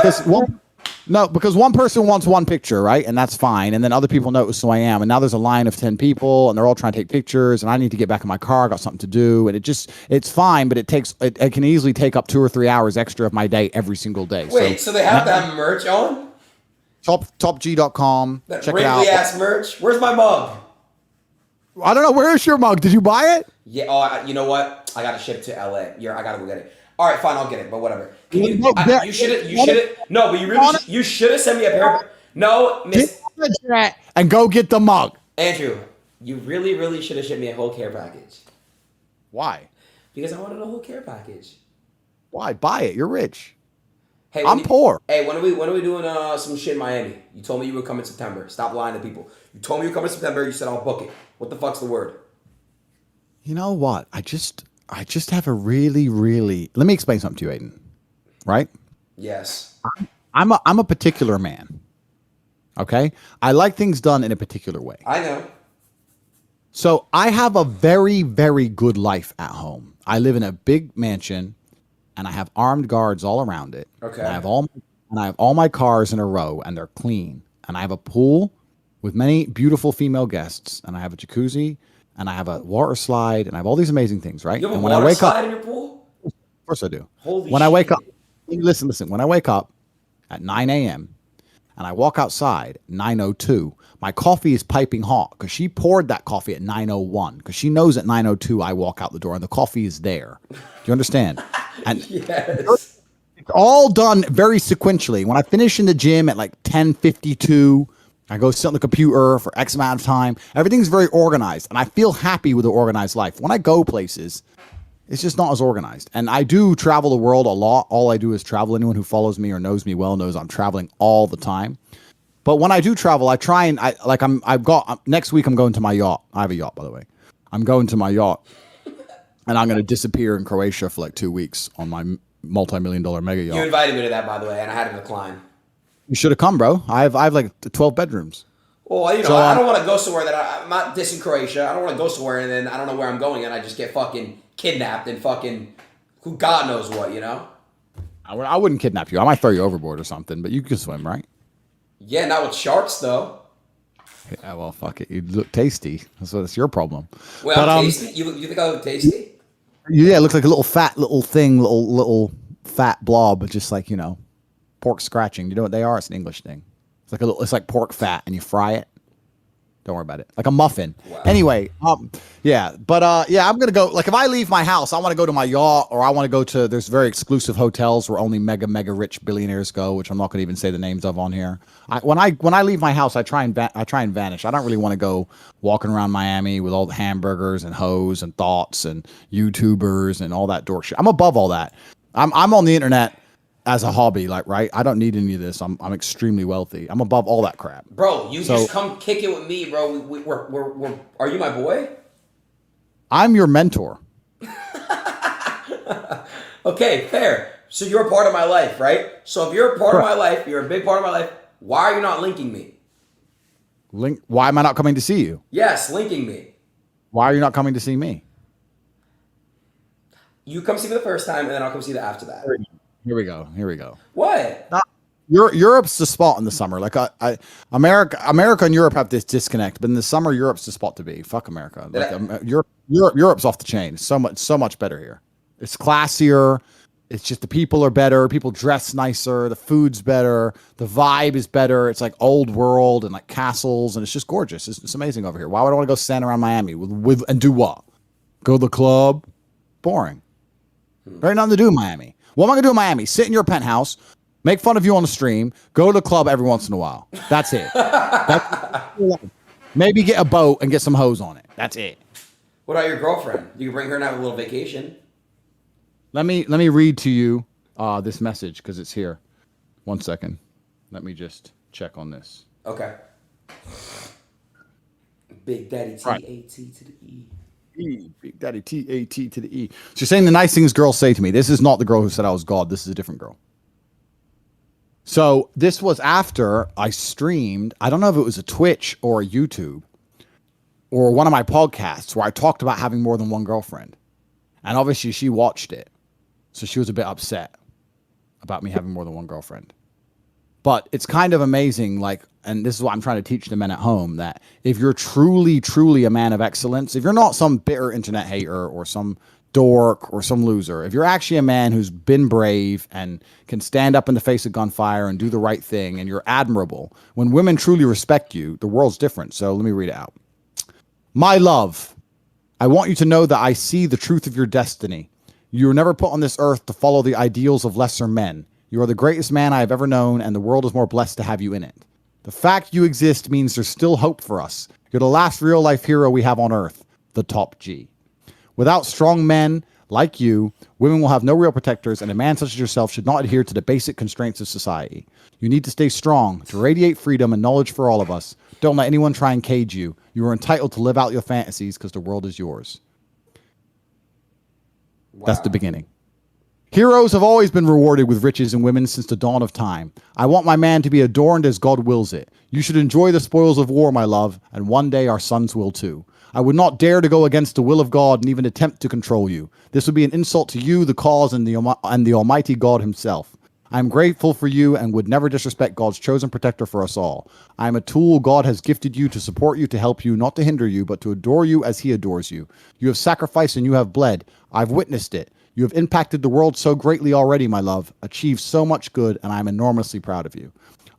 because one person wants one picture, right? And that's fine. And then other people notice who I am. And now there's a line of 10 people and they're all trying to take pictures and I need to get back in my car. I got something to do. And it's fine, but it can easily take up 2 or 3 hours extra of my day every single day. Wait, so they have to have merch on? Topg.com. That check it out. wrinkly ass merch? Where's my mug? I don't know. Where is your mug? Did you buy it? Yeah. Oh, you know what? I gotta ship to LA. I gotta go get it. All right, fine. I'll get it. But whatever. Can you? No, You should have. You should have. No, but you really. You should have sent me a pair. No, Miss and go get the mug. Andrew. You really, really should have shipped me a whole care package. Why? Because I wanted a whole care package. Why? Buy it. You're rich. Hey, I'm poor. Hey, when are we doing some shit in Miami? You told me you would come in September. Stop lying to people. You told me you would come in September. You said I'll book it. What the fuck's the word? You know what? I just have a really, really. Let me explain something to you, Adin. Right? Yes. I'm a particular man. Okay? I like things done in a particular way. I know. So I have a very, very good life at home. I live in a big mansion, and I have armed guards all around it. Okay. And I have all my cars in a row, and they're clean. And I have a pool with many beautiful female guests, and I have a jacuzzi, and I have a water slide, and I have all these amazing things, right? You have a and when I water wake slide up, in your pool? of course I do. Holy when shit. I wake up, listen. When I wake up at 9 a.m. and I walk outside 9:02, my coffee is piping hot because she poured that coffee at 9:01 because she knows at 9:02 I walk out the door and the coffee is there. Do you understand? And Yes. it's all done very sequentially. When I finish in the gym at like 10:52, I go sit on the computer for X amount of time. Everything's very organized, and I feel happy with the organized life. When I go places, it's just not as organized. And I do travel the world a lot. All I do is travel. Anyone who follows me or knows me well knows I'm traveling all the time. But when I do travel, I try and next week I'm going to my yacht. I have a yacht, by the way. I'm going to my yacht, and I'm going to disappear in Croatia for like 2 weeks on my multi-million-dollar mega yacht. You invited me to that, by the way, and I had to decline. You should have come, bro. I have like 12 bedrooms. Well, you know, So, I don't want to go somewhere I'm not dissing Croatia. I don't want to go somewhere and then I don't know where I'm going and I just get fucking kidnapped and fucking who God knows what, you know? I wouldn't kidnap you. I might throw you overboard or something, but you can swim, right? Yeah, not with sharks though. Yeah, well, fuck it. You look tasty. That's your problem. Wait, But, I'm tasty? You think I look tasty? Yeah, it looks like a little fat little thing, little fat blob, but just like, pork scratching. You know what they are? It's an English thing. It's like pork fat, and you fry it. Don't worry about it. Like a muffin. Wow. Anyway, yeah. But yeah, I'm gonna go. Like if I leave my house, I want to go to my yacht, or I want to go to. There's very exclusive hotels where only mega rich billionaires go, which I'm not gonna even say the names of on here. When I leave my house, I try and vanish. I don't really want to go walking around Miami with all the hamburgers and hoes and thoughts and YouTubers and all that dork shit. I'm above all that. I'm on the internet as a hobby, like, right? I don't need any of this. I'm extremely wealthy. I'm above all that crap. Bro, just come kick it with me, bro. We're are you my boy? I'm your mentor. Okay, fair. So you're a part of my life, right? So if you're a part of my life, you're a big part of my life, why are you not linking me? Why am I not coming to see you? Yes, linking me. Why are you not coming to see me? You come see me the first time, and then I'll come see you after that. Here we go. What? Europe's the spot in the summer. Like America and Europe have this disconnect, but in the summer, Europe's the spot to be. Fuck America. Like Europe's off the chain. It's so much better here. It's classier. It's just the people are better. People dress nicer. The food's better. The vibe is better. It's like old world and like castles, and it's just gorgeous. It's amazing over here. Why would I want to go stand around Miami with and do what? Go to the club? Boring. There ain't nothing to do in Miami. What am I gonna do in Miami? Sit in your penthouse, make fun of you on the stream, go to the club every once in a while. That's it. Maybe get a boat and get some hoes on it. That's it. What about your girlfriend? You can bring her and have a little vacation. Let me read to you this message because it's here. 1 second. Let me just check on this. Okay. Big Daddy T-A-T to the E. Big Daddy T-A-T to the E. She's saying the nice things girls say to me. This is not the girl who said I was God. This is a different girl. So this was after I streamed. I don't know if it was a Twitch or a YouTube or one of my podcasts where I talked about having more than one girlfriend. And obviously she watched it. So she was a bit upset about me having more than one girlfriend. But it's kind of amazing, like, and this is what I'm trying to teach the men at home, that if you're truly, truly a man of excellence, if you're not some bitter internet hater or some dork or some loser, if you're actually a man who's been brave and can stand up in the face of gunfire and do the right thing and you're admirable, when women truly respect you, the world's different. So let me read it out. My love, I want you to know that I see the truth of your destiny. You were never put on this earth to follow the ideals of lesser men. You are the greatest man I have ever known, and the world is more blessed to have you in it. The fact you exist means there's still hope for us. You're the last real-life hero we have on earth, the top G. Without strong men like you, women will have no real protectors, and a man such as yourself should not adhere to the basic constraints of society. You need to stay strong, to radiate freedom and knowledge for all of us. Don't let anyone try and cage you. You are entitled to live out your fantasies because the world is yours. Wow. That's the beginning. Heroes have always been rewarded with riches and women since the dawn of time. I want my man to be adorned as God wills it. You should enjoy the spoils of war, my love, and one day our sons will too. I would not dare to go against the will of God and even attempt to control you. This would be an insult to you, the cause, and the Almighty God himself. I am grateful for you and would never disrespect God's chosen protector for us all. I am a tool God has gifted you to support you, to help you, not to hinder you, but to adore you as he adores you. You have sacrificed and you have bled. I've witnessed it. You have impacted the world so greatly already, my love, achieved so much good, and I am enormously proud of you.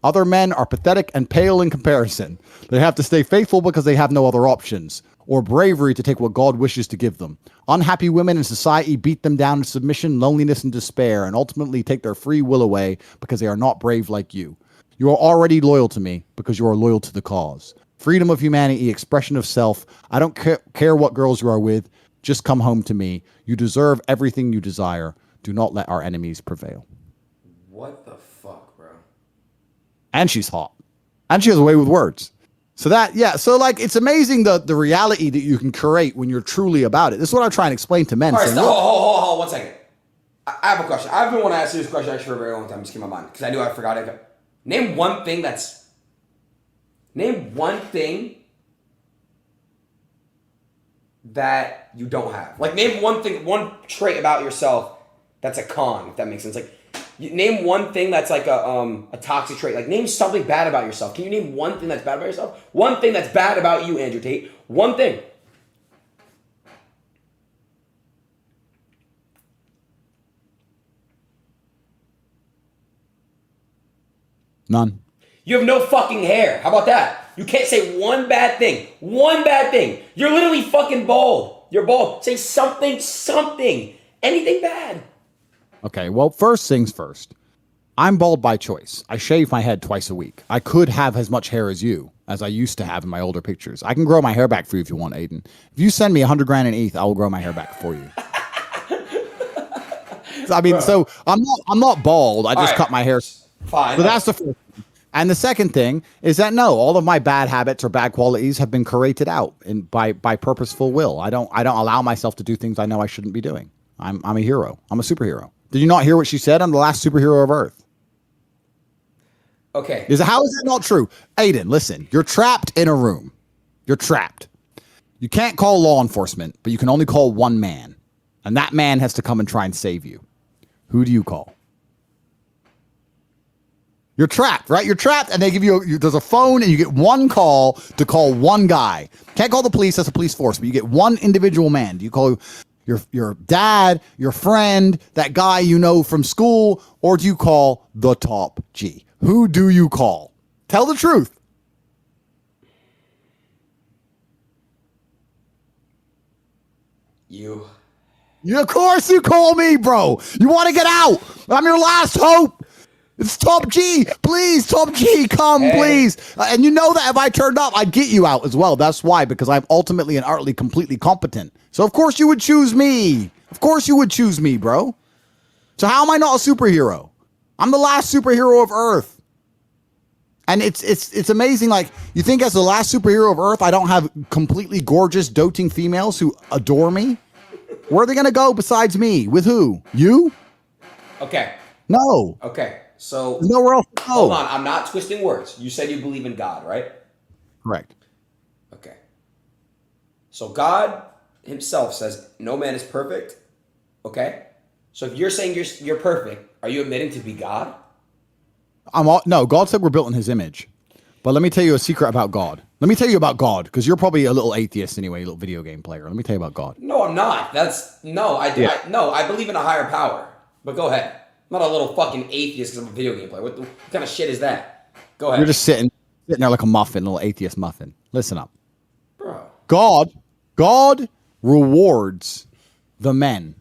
Other men are pathetic and pale in comparison. They have to stay faithful because they have no other options, or bravery to take what God wishes to give them. Unhappy women in society beat them down in submission, loneliness, and despair, and ultimately take their free will away because they are not brave like you. You are already loyal to me because you are loyal to the cause. Freedom of humanity, expression of self. I don't care what girls you are with. Just come home to me. You deserve everything you desire. Do not let our enemies prevail. What the fuck, bro? And she's hot. And she has a way with words. So that, yeah. So like, it's amazing the reality that you can create when you're truly about it. This is what I try and explain to men. All right, saying, hold on 1 second. I have a question. I've been wanting to ask you this question actually for a very long time. It just came to my mind because I knew I forgot it. Name one thing that you don't have. Like, name one thing, one trait about yourself that's a con, if that makes sense. Like, name one thing that's like a toxic trait. Like, name something bad about yourself. Can you name one thing that's bad about yourself? One thing that's bad about you, Andrew Tate. One thing. None. You have no fucking hair. How about that? You can't say one bad thing. One bad thing. You're literally fucking bald. You're bald. Say something. Anything bad. Okay, well, first things first. I'm bald by choice. I shave my head twice a week. I could have as much hair as you, as I used to have in my older pictures. I can grow my hair back for you if you want, Adin. If you send me $100 grand in ETH, I will grow my hair back for you. I mean, so I'm not bald. I just cut my hair. Fine. So that's the first thing. And the second thing is that no, all of my bad habits or bad qualities have been curated out by purposeful will. I don't allow myself to do things I know I shouldn't be doing. I'm a hero. I'm a superhero. Did you not hear what she said? I'm the last superhero of Earth. Okay. How is that not true? Adin, listen, you're trapped in a room. You're trapped. You can't call law enforcement, but you can only call one man. And that man has to come and try and save you. Who do you call? You're trapped, right? You're trapped, and they give you there's a phone, and you get one call to call one guy. Can't call the police, that's a police force, but you get one individual man. Do you call your dad, your friend, that guy you know from school, or do you call the top G? Who do you call? Tell the truth. You. Of course you call me, bro. You want to get out. I'm your last hope. It's Top G. Please, Top G, come, please. And you know that if I turned up, I'd get you out as well. That's why, because I'm ultimately and utterly completely competent. So of course you would choose me. Of course you would choose me, bro. So how am I not a superhero? I'm the last superhero of Earth. And it's amazing. Like, you think as the last superhero of Earth, I don't have completely gorgeous, doting females who adore me? Where are they going to go besides me? With who? You? Okay. No. Okay. So there's nowhere else to go. Hold on, I'm not twisting words. You said you believe in God, right? Correct. Okay. So God himself says no man is perfect. Okay? So if you're saying you're perfect, are you admitting to be God? No, God said we're built in his image. But let me tell you a secret about God. Let me tell you about God, because you're probably a little atheist anyway, a little video game player. Let me tell you about God. No, I'm not. I believe in a higher power. But go ahead. I'm not a little fucking atheist because I'm a video game player. What kind of shit is that? Go ahead. You're just sitting there like a muffin, a little atheist muffin. Listen up. Bro. God rewards the men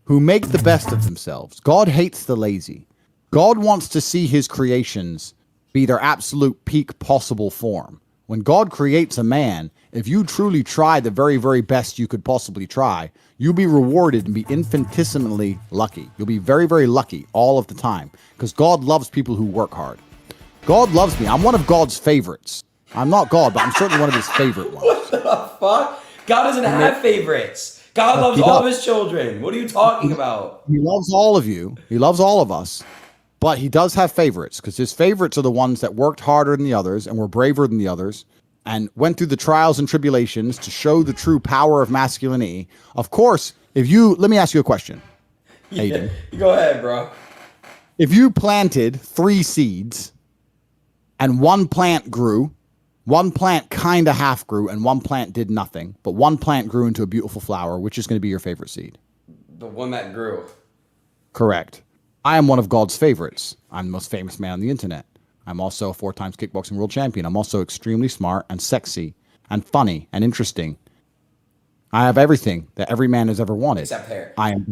who make the best of themselves. God hates the lazy. God wants to see his creations be their absolute peak possible form. When God creates a man, if you truly try the very, very best you could possibly try, you'll be rewarded and be infinitesimally lucky. You'll be very, very lucky all of the time because God loves people who work hard. God loves me. I'm one of God's favorites. I'm not God, but I'm certainly one of his favorite ones. What the fuck? God doesn't have favorites. God loves all of his children. What are you talking about? He loves all of you. He loves all of us. But he does have favorites because his favorites are the ones that worked harder than the others and were braver than the others and went through the trials and tribulations to show the true power of masculinity. Of course, let me ask you a question, Adin. Yeah, go ahead, bro. If you planted 3 seeds and one plant grew, one plant kind of half grew and one plant did nothing, but one plant grew into a beautiful flower, which is going to be your favorite seed? The one that grew. Correct. I am one of God's favorites. I'm the most famous man on the internet. I'm also a 4 times kickboxing world champion. I'm also extremely smart and sexy and funny and interesting. I have everything that every man has ever wanted. Except hair. I am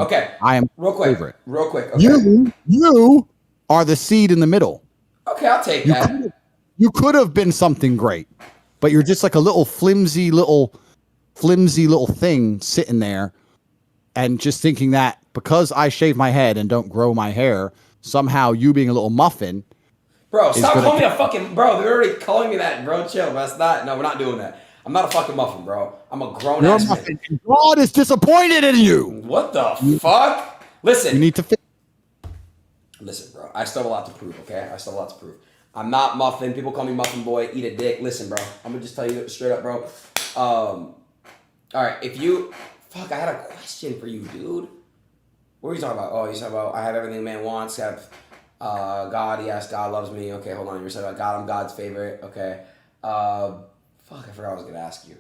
real quick. favorite. Real quick. Okay. You are the seed in the middle. Okay, I'll take that. You could have been something great, but you're just like a little flimsy little thing sitting there and just thinking that because I shave my head and don't grow my hair, somehow you being a little muffin. Bro, stop calling me a fucking bro. They're already calling me that, bro. Chill. That's not. No, we're not doing that. I'm not a fucking muffin, bro. I'm a grown ass man. God is disappointed in you. What the fuck? Listen. You need to Listen, bro. I still have a lot to prove, okay? I still have a lot to prove. I'm not muffin. People call me muffin boy. Eat a dick. Listen, bro. I'm gonna just tell you straight up, bro. All right. If you, fuck, I had a question for you, dude. What were you talking about? Oh, you talking about I have everything a man wants. Have God. Yes, God loves me. Okay, hold on. You were talking about God. I'm God's favorite. Okay. Fuck, I forgot what I was gonna ask you.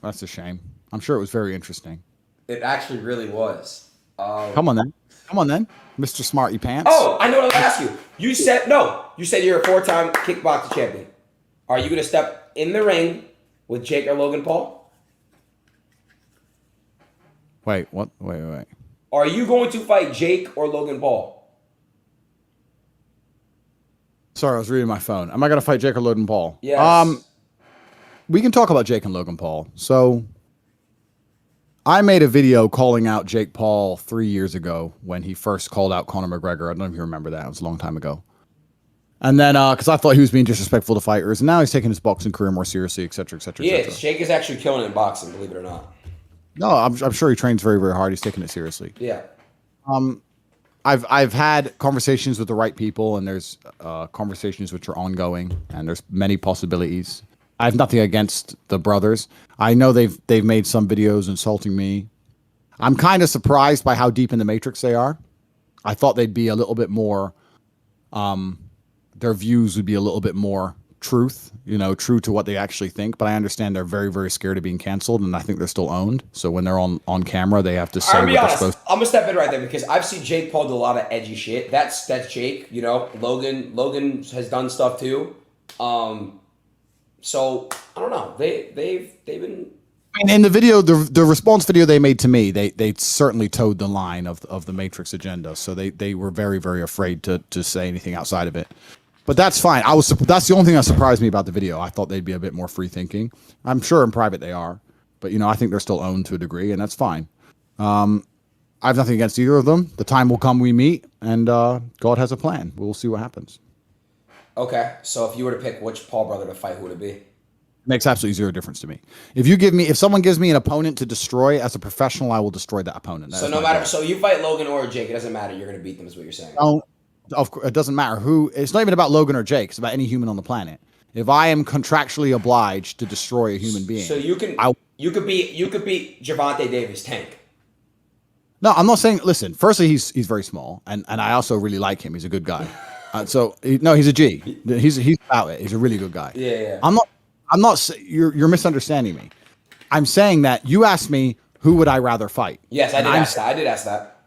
That's a shame. I'm sure it was very interesting. It actually really was. Come on then, Mr. Smarty Pants. Oh, I know what I was gonna ask you. You said no. You said you're a 4-time kickboxing champion. Are you gonna step in the ring with Jake or Logan Paul? Wait, what? Wait. Are you going to fight Jake or Logan Paul? Sorry, I was reading my phone. Am I going to fight Jake or Logan Paul? Yes. We can talk about Jake and Logan Paul. So, I made a video calling out Jake Paul 3 years ago when he first called out Conor McGregor. I don't know if you remember that. It was a long time ago. And then, because I thought he was being disrespectful to fighters, and now he's taking his boxing career more seriously, et cetera, et cetera, et Yeah, cetera. Jake is actually killing it in boxing, believe it or not. No, I'm sure he trains very, very hard. He's taking it seriously. Yeah. I've had conversations with the right people, and there's conversations which are ongoing, and there's many possibilities. I have nothing against the brothers. I know they've made some videos insulting me. I'm kind of surprised by how deep in the matrix they are. I thought they'd be a little bit more. Their views would be a little bit more truth, true to what they actually think. But I understand they're very, very scared of being canceled, and I think they're still owned. So when they're on camera, they have to say I'll be what they're honest. supposed to. I'm gonna step in right there because I've seen Jake Paul do a lot of edgy shit. That's Jake. Logan has done stuff too. So I don't know. They've been. I mean, in the video, the response video they made to me, they certainly towed the line of the Matrix agenda. So they were very, very afraid to say anything outside of it. But that's fine. That's the only thing that surprised me about the video. I thought they'd be a bit more free thinking. I'm sure in private they are, but I think they're still owned to a degree, and that's fine. I have nothing against either of them. The time will come we meet, and God has a plan. We'll see what happens. Okay, so if you were to pick which Paul brother to fight, who would it be? Makes absolutely zero difference to me. If someone gives me an opponent to destroy as a professional, I will destroy that opponent. So no matter, so you fight Logan or Jake, it doesn't matter. You're gonna beat them, is what you're saying. No, of course, it doesn't matter who. It's not even about Logan or Jake. It's about any human on the planet. If I am contractually obliged to destroy a human being, so you could beat Gervonta Davis, Tank. No, I'm not saying. Listen, firstly, he's very small, and I also really like him. He's a good guy. He's a G. He's about it. He's a really good guy. Yeah. I'm not. You're misunderstanding me. I'm saying that you asked me who would I rather fight. Yes, I did ask that.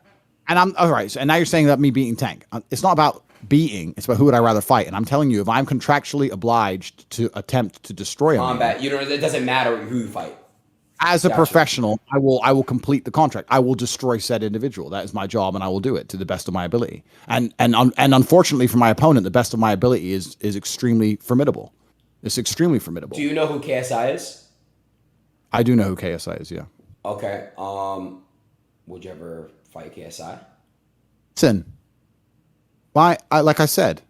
And I'm all right. So, and now you're saying that me beating Tank. It's not about beating. It's about who would I rather fight. And I'm telling you, if I'm contractually obliged to attempt to destroy a man, Combat. You know, it doesn't matter who you fight. as a Gotcha. professional, I will complete the contract. I will destroy said individual. That is my job, and I will do it to the best of my ability. And unfortunately for my opponent, the best of my ability is extremely formidable. It's extremely formidable. Do you know who KSI is? I do know who KSI is. Yeah. Okay. Would you ever fight KSI? Listen, like I said,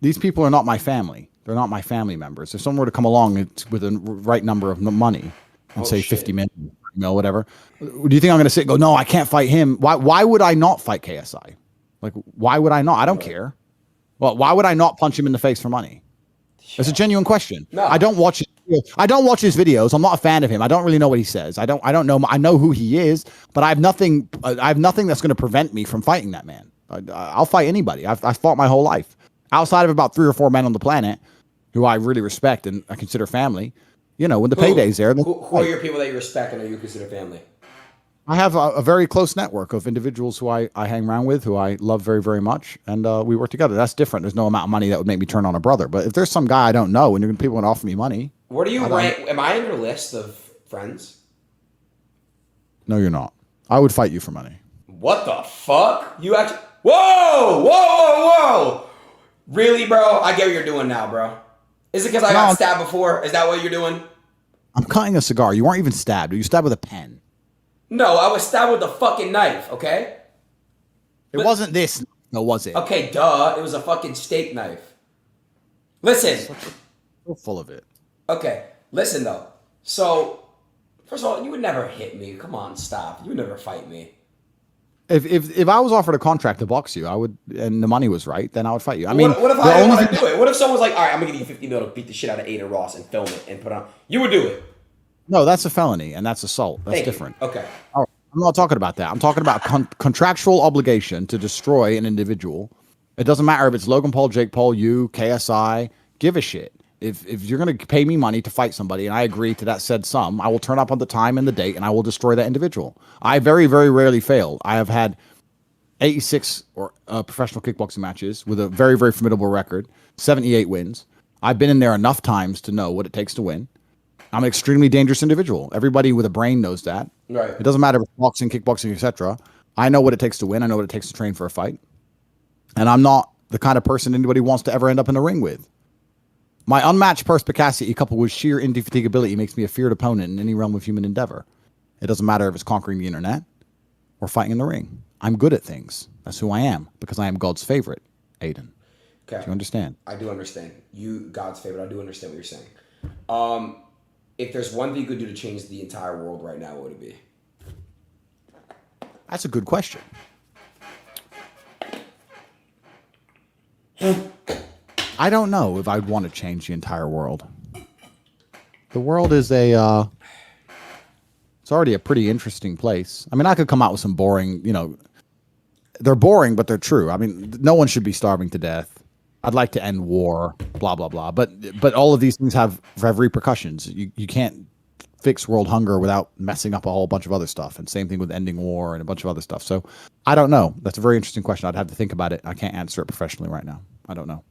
these people are not my family. They're not my family members. If someone were to come along with the right number of money and say 50 million, whatever, do you think I'm going to sit and go, no, I can't fight him? Why would I not fight KSI? Like, why would I not? I don't care. Well, why would I not punch him in the face for money? It's a genuine question. No. I don't watch his videos. I'm not a fan of him. I don't really know what he says. I don't know. I know who he is, but I have nothing that's going to prevent me from fighting that man. I'll fight anybody. I've fought my whole life. Outside of about 3 or 4 men on the planet who I really respect and I consider family, when the payday's there. Who are your people that you respect and that you consider family? I have a very close network of individuals who I hang around with, who I love very, very much, and we work together. That's different. There's no amount of money that would make me turn on a brother. But if there's some guy I don't know and people want to offer me money. Where do you rank? Am I on your list of friends? No, you're not. I would fight you for money. What the fuck? You actually... Whoa! Really, bro? I get what you're doing now, bro. Is it because I got stabbed before? Is that what you're doing? I'm cutting a cigar. You weren't even stabbed. You stabbed with a pen. No, I was stabbed with a fucking knife, okay? It wasn't this. No, was it? Okay, duh. It was a fucking steak knife. Listen. So full of it. Okay, listen, though. So, first of all, you would never hit me. Come on, stop. You would never fight me. If I was offered a contract to box you, I would, and the money was right, then I would fight you. I mean, what if I didn't want to do it? What if someone was like, all right, I'm going to give you 50 mil to beat the shit out of Adin Ross and film it and put on... You would do it. No, that's a felony, and that's assault. That's different. Okay. All right. I'm not talking about that. I'm talking about contractual obligation to destroy an individual. It doesn't matter if it's Logan Paul, Jake Paul, you, KSI. Give a shit. If you're going to pay me money to fight somebody and I agree to that said sum, I will turn up on the time and the date and I will destroy that individual. I very, very rarely fail. I have had 86 professional kickboxing matches with a very, very formidable record, 78 wins. I've been in there enough times to know what it takes to win. I'm an extremely dangerous individual. Everybody with a brain knows that. Right. It doesn't matter if it's boxing, kickboxing, etc. I know what it takes to win. I know what it takes to train for a fight. And I'm not the kind of person anybody wants to ever end up in the ring with. My unmatched perspicacity coupled with sheer indefatigability makes me a feared opponent in any realm of human endeavor. It doesn't matter if it's conquering the internet or fighting in the ring. I'm good at things. That's who I am because I am God's favorite, Adin. Okay. Do you understand? I do understand. You, God's favorite. I do understand what you're saying. If there's one thing you could do to change the entire world right now, what would it be? That's a good question. I don't know if I'd want to change the entire world. The world is it's already a pretty interesting place. I mean, I could come out with some boring, they're boring, but they're true. I mean, no one should be starving to death. I'd like to end war, blah, blah, blah. But all of these things have repercussions. You can't fix world hunger without messing up a whole bunch of other stuff. And same thing with ending war and a bunch of other stuff. So I don't know. That's a very interesting question. I'd have to think about it. I can't answer it professionally right now. I don't know.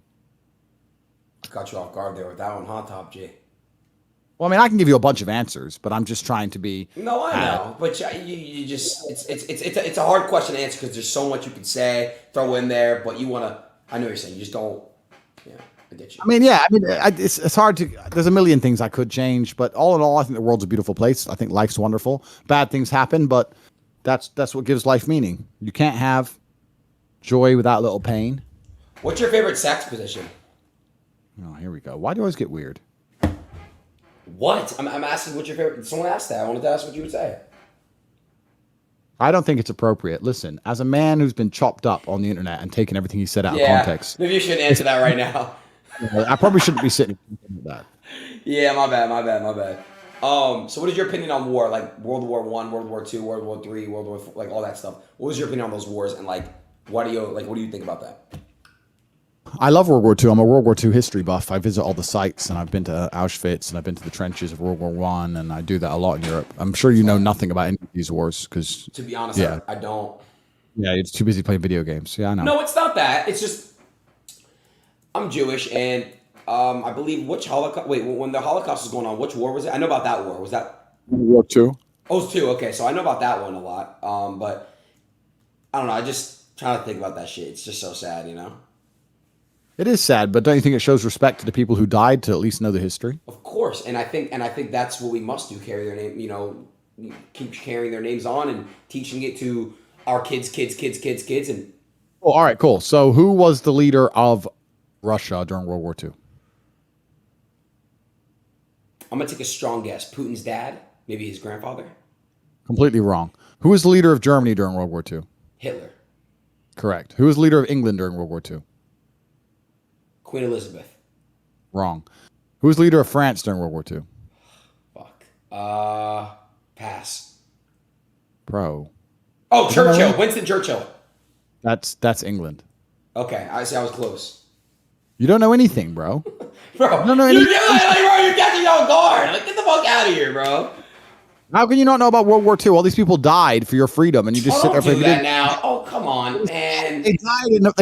Got you off guard there with that one, huh, Top G? Well, I mean, I can give you a bunch of answers, but I'm just trying to be... No, I know. But you just... It's a hard question to answer because there's so much you could say, throw in there, but you want to... I know what you're saying. You just don't... Yeah, I get you. I mean, it's hard to... There's a million things I could change, but all in all, I think the world's a beautiful place. I think life's wonderful. Bad things happen, but that's what gives life meaning. You can't have joy without little pain. What's your favorite sex position? Oh, here we go. Why do you always get weird? What? I'm asking what's your favorite... Someone asked that. I wanted to ask what you would say. I don't think it's appropriate. Listen, as a man who's been chopped up on the internet and taken everything he said out of context... Maybe you shouldn't answer that right now. I probably shouldn't be sitting with that. Yeah, my bad. So what is your opinion on war? Like World War I, World War II, World War III, World War IV, like all that stuff. What was your opinion on those wars and what do you think about that? I love World War II. I'm a World War II history buff. I visit all the sites, and I've been to Auschwitz, and I've been to the trenches of World War I, and I do that a lot in Europe. I'm sure you know nothing about any of these wars, because... To be honest, I don't. Yeah, you're too busy playing video games. Yeah, I know. No, it's not that. It's just... I'm Jewish, and I believe which Holocaust. Wait, when the Holocaust was going on, which war was it? I know about that war. Was that? World War II. Oh, it's two. Okay, so I know about that one a lot. But I don't know. I just trying to think about that shit. It's just so sad, you know. It is sad, but don't you think it shows respect to the people who died to at least know the history? Of course, and I think that's what we must do. Carry their name. You know, keep carrying their names on and teaching it to our kids, and Well, all right, cool. So, who was the leader of Russia during World War II? I'm gonna take a strong guess. Putin's dad, maybe his grandfather, Completely wrong. Who was the leader of Germany during World War II? Hitler, Correct. Who was the leader of England during World War II? Queen Elizabeth. Wrong. Who was the leader of France during World War II? Fuck. Pass. Bro, Oh, Churchill. Winston Churchill. that's England. Okay, I see. I was close. You don't know anything, bro. Bro, No, you're catching me off guard. Like, get the fuck out of here, bro. How can you not know about World War II? All these people died for your freedom, and you just sit there. Don't do that now. Oh, come on, man. They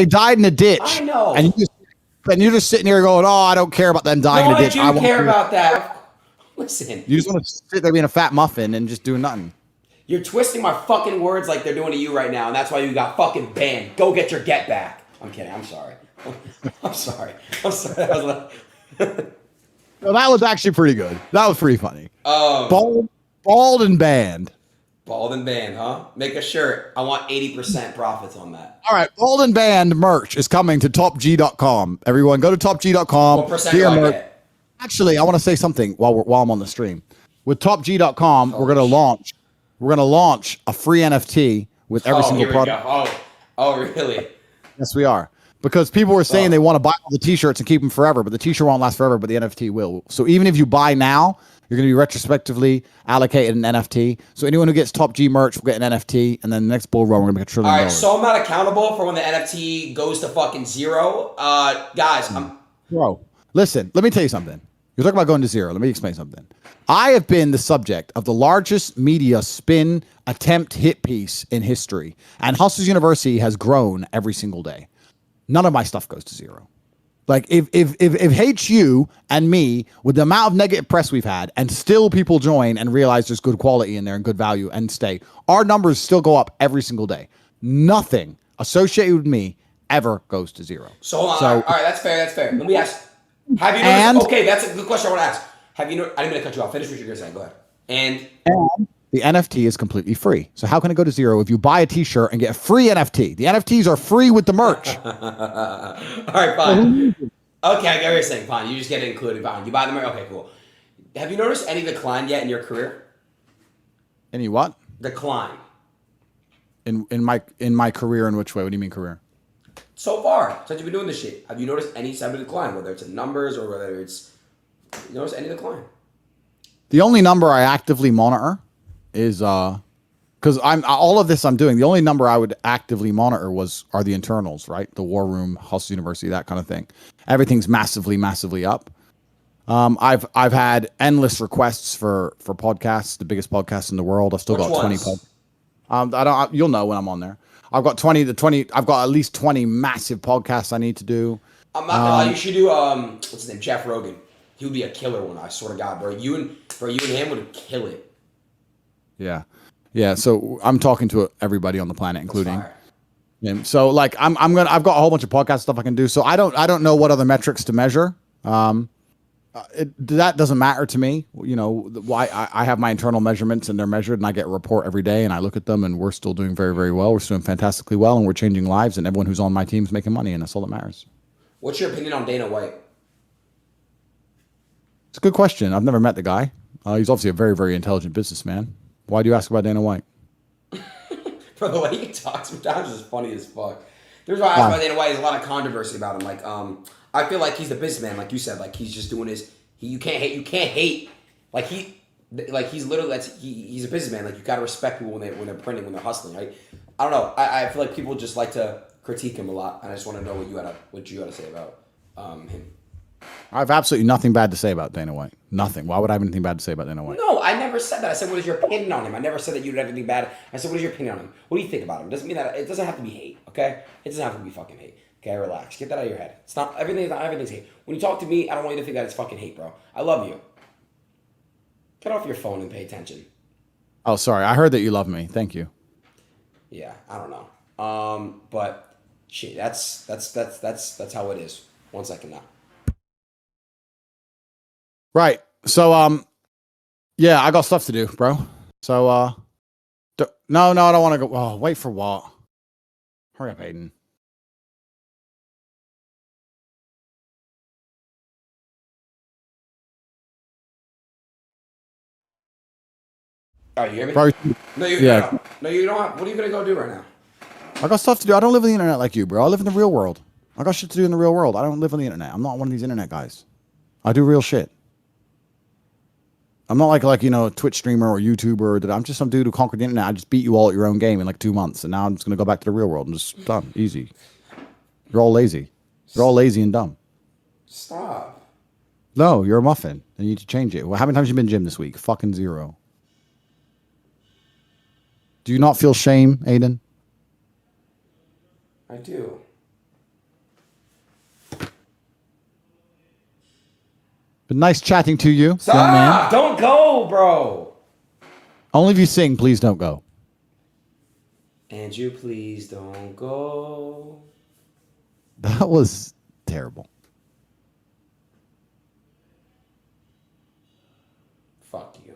died in a ditch. I know. And you're just sitting here going, "Oh, I don't care about them dying No, in a I ditch. do want care to-" about that. Listen, You just want to sit there being a fat muffin and just doing nothing. you're twisting my fucking words like they're doing to you right now, and that's why you got fucking banned. Go get your get back. I'm kidding. I'm sorry. I'm sorry. I'm sorry. That was like... No, that was actually pretty good. That was pretty funny. Bald and banned. Bald and banned, huh? Make a shirt. I want 80% profits on that. All right, bald and banned merch is coming to topg.com. Everyone, go to topg.com. What percent do I get? Actually, I want to say something while I'm on the stream. With topg.com, we're gonna launch a free NFT with every single here we product. go. Oh, really? Yes, we are. Because people were saying they want to buy all the t-shirts and keep them forever, but the t-shirt won't last forever, but the NFT will. So even if you buy now, you're going to be retrospectively allocated an NFT. So anyone who gets Top G merch will get an NFT, and then the next bull run, we're going to make $1 trillion. All right, so I'm not accountable for when the NFT goes to fucking zero. Guys, Bro, listen, let me tell you something. You're talking about going to zero. Let me explain something. I have been the subject of the largest media spin attempt hit piece in history, and Hustlers University has grown every single day. None of my stuff goes to zero. Like if HU and me, with the amount of negative press we've had, and still people join and realize there's good quality in there and good value and stay, our numbers still go up every single day. Nothing associated with me ever goes to zero. So hold on. All right, that's fair. That's fair. Let me ask. Have you noticed? Okay, that's a good question I want to ask. Have you? I didn't mean to cut you off. Finish what you're gonna say. Go ahead. And the NFT is completely free. So how can it go to zero if you buy a t-shirt and get a free NFT? The NFTs are free with the merch. all right, fine. Okay, I get what you're saying. Fine, you just get it included. Fine, you buy the merch. Okay, cool. Have you noticed any decline yet in your career? Any what? Decline. In my career, in which way? What do you mean career? So far, since you've been doing this shit, have you noticed any sign of decline? Whether it's in numbers or whether it's, you notice any decline? The only number I actively monitor is because all of this I'm doing. The only number I would actively monitor are the internals, right? The War Room, Hustle University, that kind of thing. Everything's massively up. I've had endless requests for podcasts, the biggest podcast in the world. I've still got 20 podcasts. You'll know when I'm on there. I've got 20. I've got at least 20 massive podcasts I need to do. I'm not gonna lie. You should do what's his name, Jeff Rogan. He would be a killer one. I swear to God, bro. You and him would kill it. Yeah. So I'm talking to everybody on the planet, including him. So like I've got a whole bunch of podcast stuff I can do. So I don't know what other metrics to measure. That doesn't matter to me. You know, why I have my internal measurements and they're measured, and I get a report every day, and I look at them, and we're still doing very, very well. We're still doing fantastically well, and we're changing lives, and everyone who's on my team is making money, and that's all that matters. What's your opinion on Dana White? It's a good question. I've never met the guy. He's obviously a very, very intelligent businessman. Why do you ask about Dana White? Bro, the way he talks sometimes is funny as fuck. There's why I ask about Dana White. There's a lot of controversy about him. Like, I feel like he's a businessman, like you said. Like he's just doing his. You can't hate. Like he's literally he's a businessman. Like you gotta respect people when they're printing, when they're hustling. Right? I don't know. I feel like people just like to critique him a lot, and I just want to know what you had to say about him. I have absolutely nothing bad to say about Dana White. Nothing. Why would I have anything bad to say about Dana White? No, I never said that. I said, what is your opinion on him? I never said that you would have anything bad. I said, what is your opinion on him? What do you think about him? Doesn't mean that it doesn't have to be hate, okay? It doesn't have to be fucking hate. Okay, relax. Get that out of your head. It's not everything's hate. When you talk to me, I don't want you to think that it's fucking hate, bro. I love you. Get off your phone and pay attention. Oh, sorry. I heard that you love me. Thank you. Yeah, I don't know. But shit, that's how it is. 1 second now. Right. So, yeah, I got stuff to do, bro. So, no, I don't want to go. Oh, wait for what? Hurry up, Aiden. Oh, you hear me? Bro, No, yeah. no, you don't have. What are you gonna go do right now? I got stuff to do. I don't live on the internet like you, bro. I live in the real world. I got shit to do in the real world. I don't live on the internet. I'm not one of these internet guys. I do real shit. I'm not like you know, Twitch streamer or YouTuber. I'm just some dude who conquered the internet. I just beat you all at your own game in like 2 months, and now I'm just gonna go back to the real world and just done. Easy. You're all lazy. You're all lazy and dumb. Stop. No, you're a muffin. You need to change it. Well, how many times have you been gym this week? Fucking 0. Do you not feel shame, Aiden? I do. Been nice chatting to you, Stop! young man. Don't go, bro. Only if you sing, please don't go. And you please don't go. That was terrible. Fuck you.